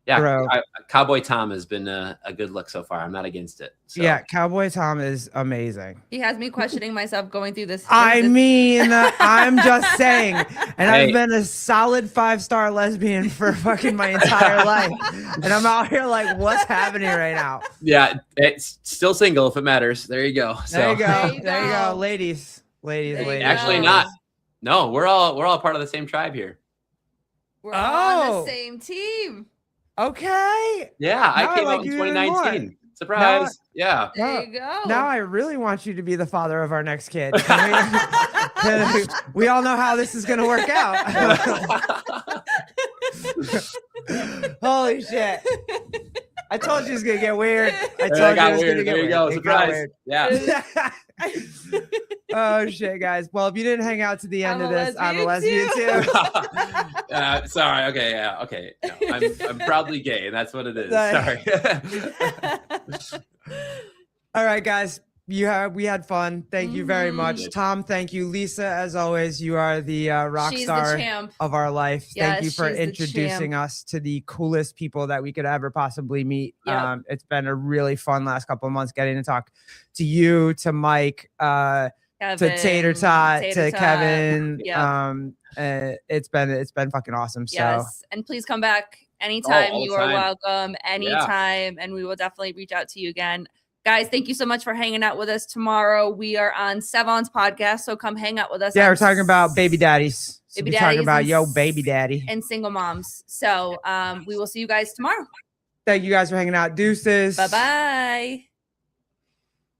yeah, Bro. Cowboy Tom has been a good look so far. I'm not against it. So. Yeah, Cowboy Tom is amazing. He has me questioning myself going through this. I mean, I'm just saying, and I've Hey. been a solid 5-star lesbian for fucking my entire life, and I'm out here like, what's happening right now? Yeah, it's still single if it matters. There you go. So There you go, There you there you go. go, ladies. There you actually go. not. No, we're all part of the same tribe here. We're on Oh. the same team. Okay. Yeah, Now I I came like out in you even more. 2019. Surprise. Yeah. There you go. Now I really want you to be the father of our next kid. We all know how this is going to work out. Holy shit. I told you it was going to get weird. I told It you got it was going to weird. get There you weird. go. It got Surprise. weird. Yeah. Oh shit, guys. Well, if you didn't hang out to the end I'm of a this, I'm a lesbian lesbian too. Sorry. Okay. Yeah. Okay. No, I'm proudly gay, and that's what it is. Nice. Sorry. All right, guys. We had fun. Thank you very much. Mhm. Tom, thank you. Lisa, as always, you are the rock She's star the champ. of our life. Thank Yes, you for she's the introducing us to the coolest people that we could ever possibly meet. Yep. It's been a really fun last couple of months getting to talk to you, to Mike, to Tater Tot, to Kevin. Yeah. It's been fucking awesome. So Yes. And please come back anytime. all the You are time. welcome anytime. And we will definitely reach out to you again. Guys, thank you so much for hanging out with us tomorrow. We are on Sevon's podcast, so come hang out with us. yeah, on we're talking about baby daddies. So Baby we're talking daddies about and yo baby daddy. and single moms. So we will see you guys tomorrow. Thank you guys for hanging out. Deuces. Bye-bye.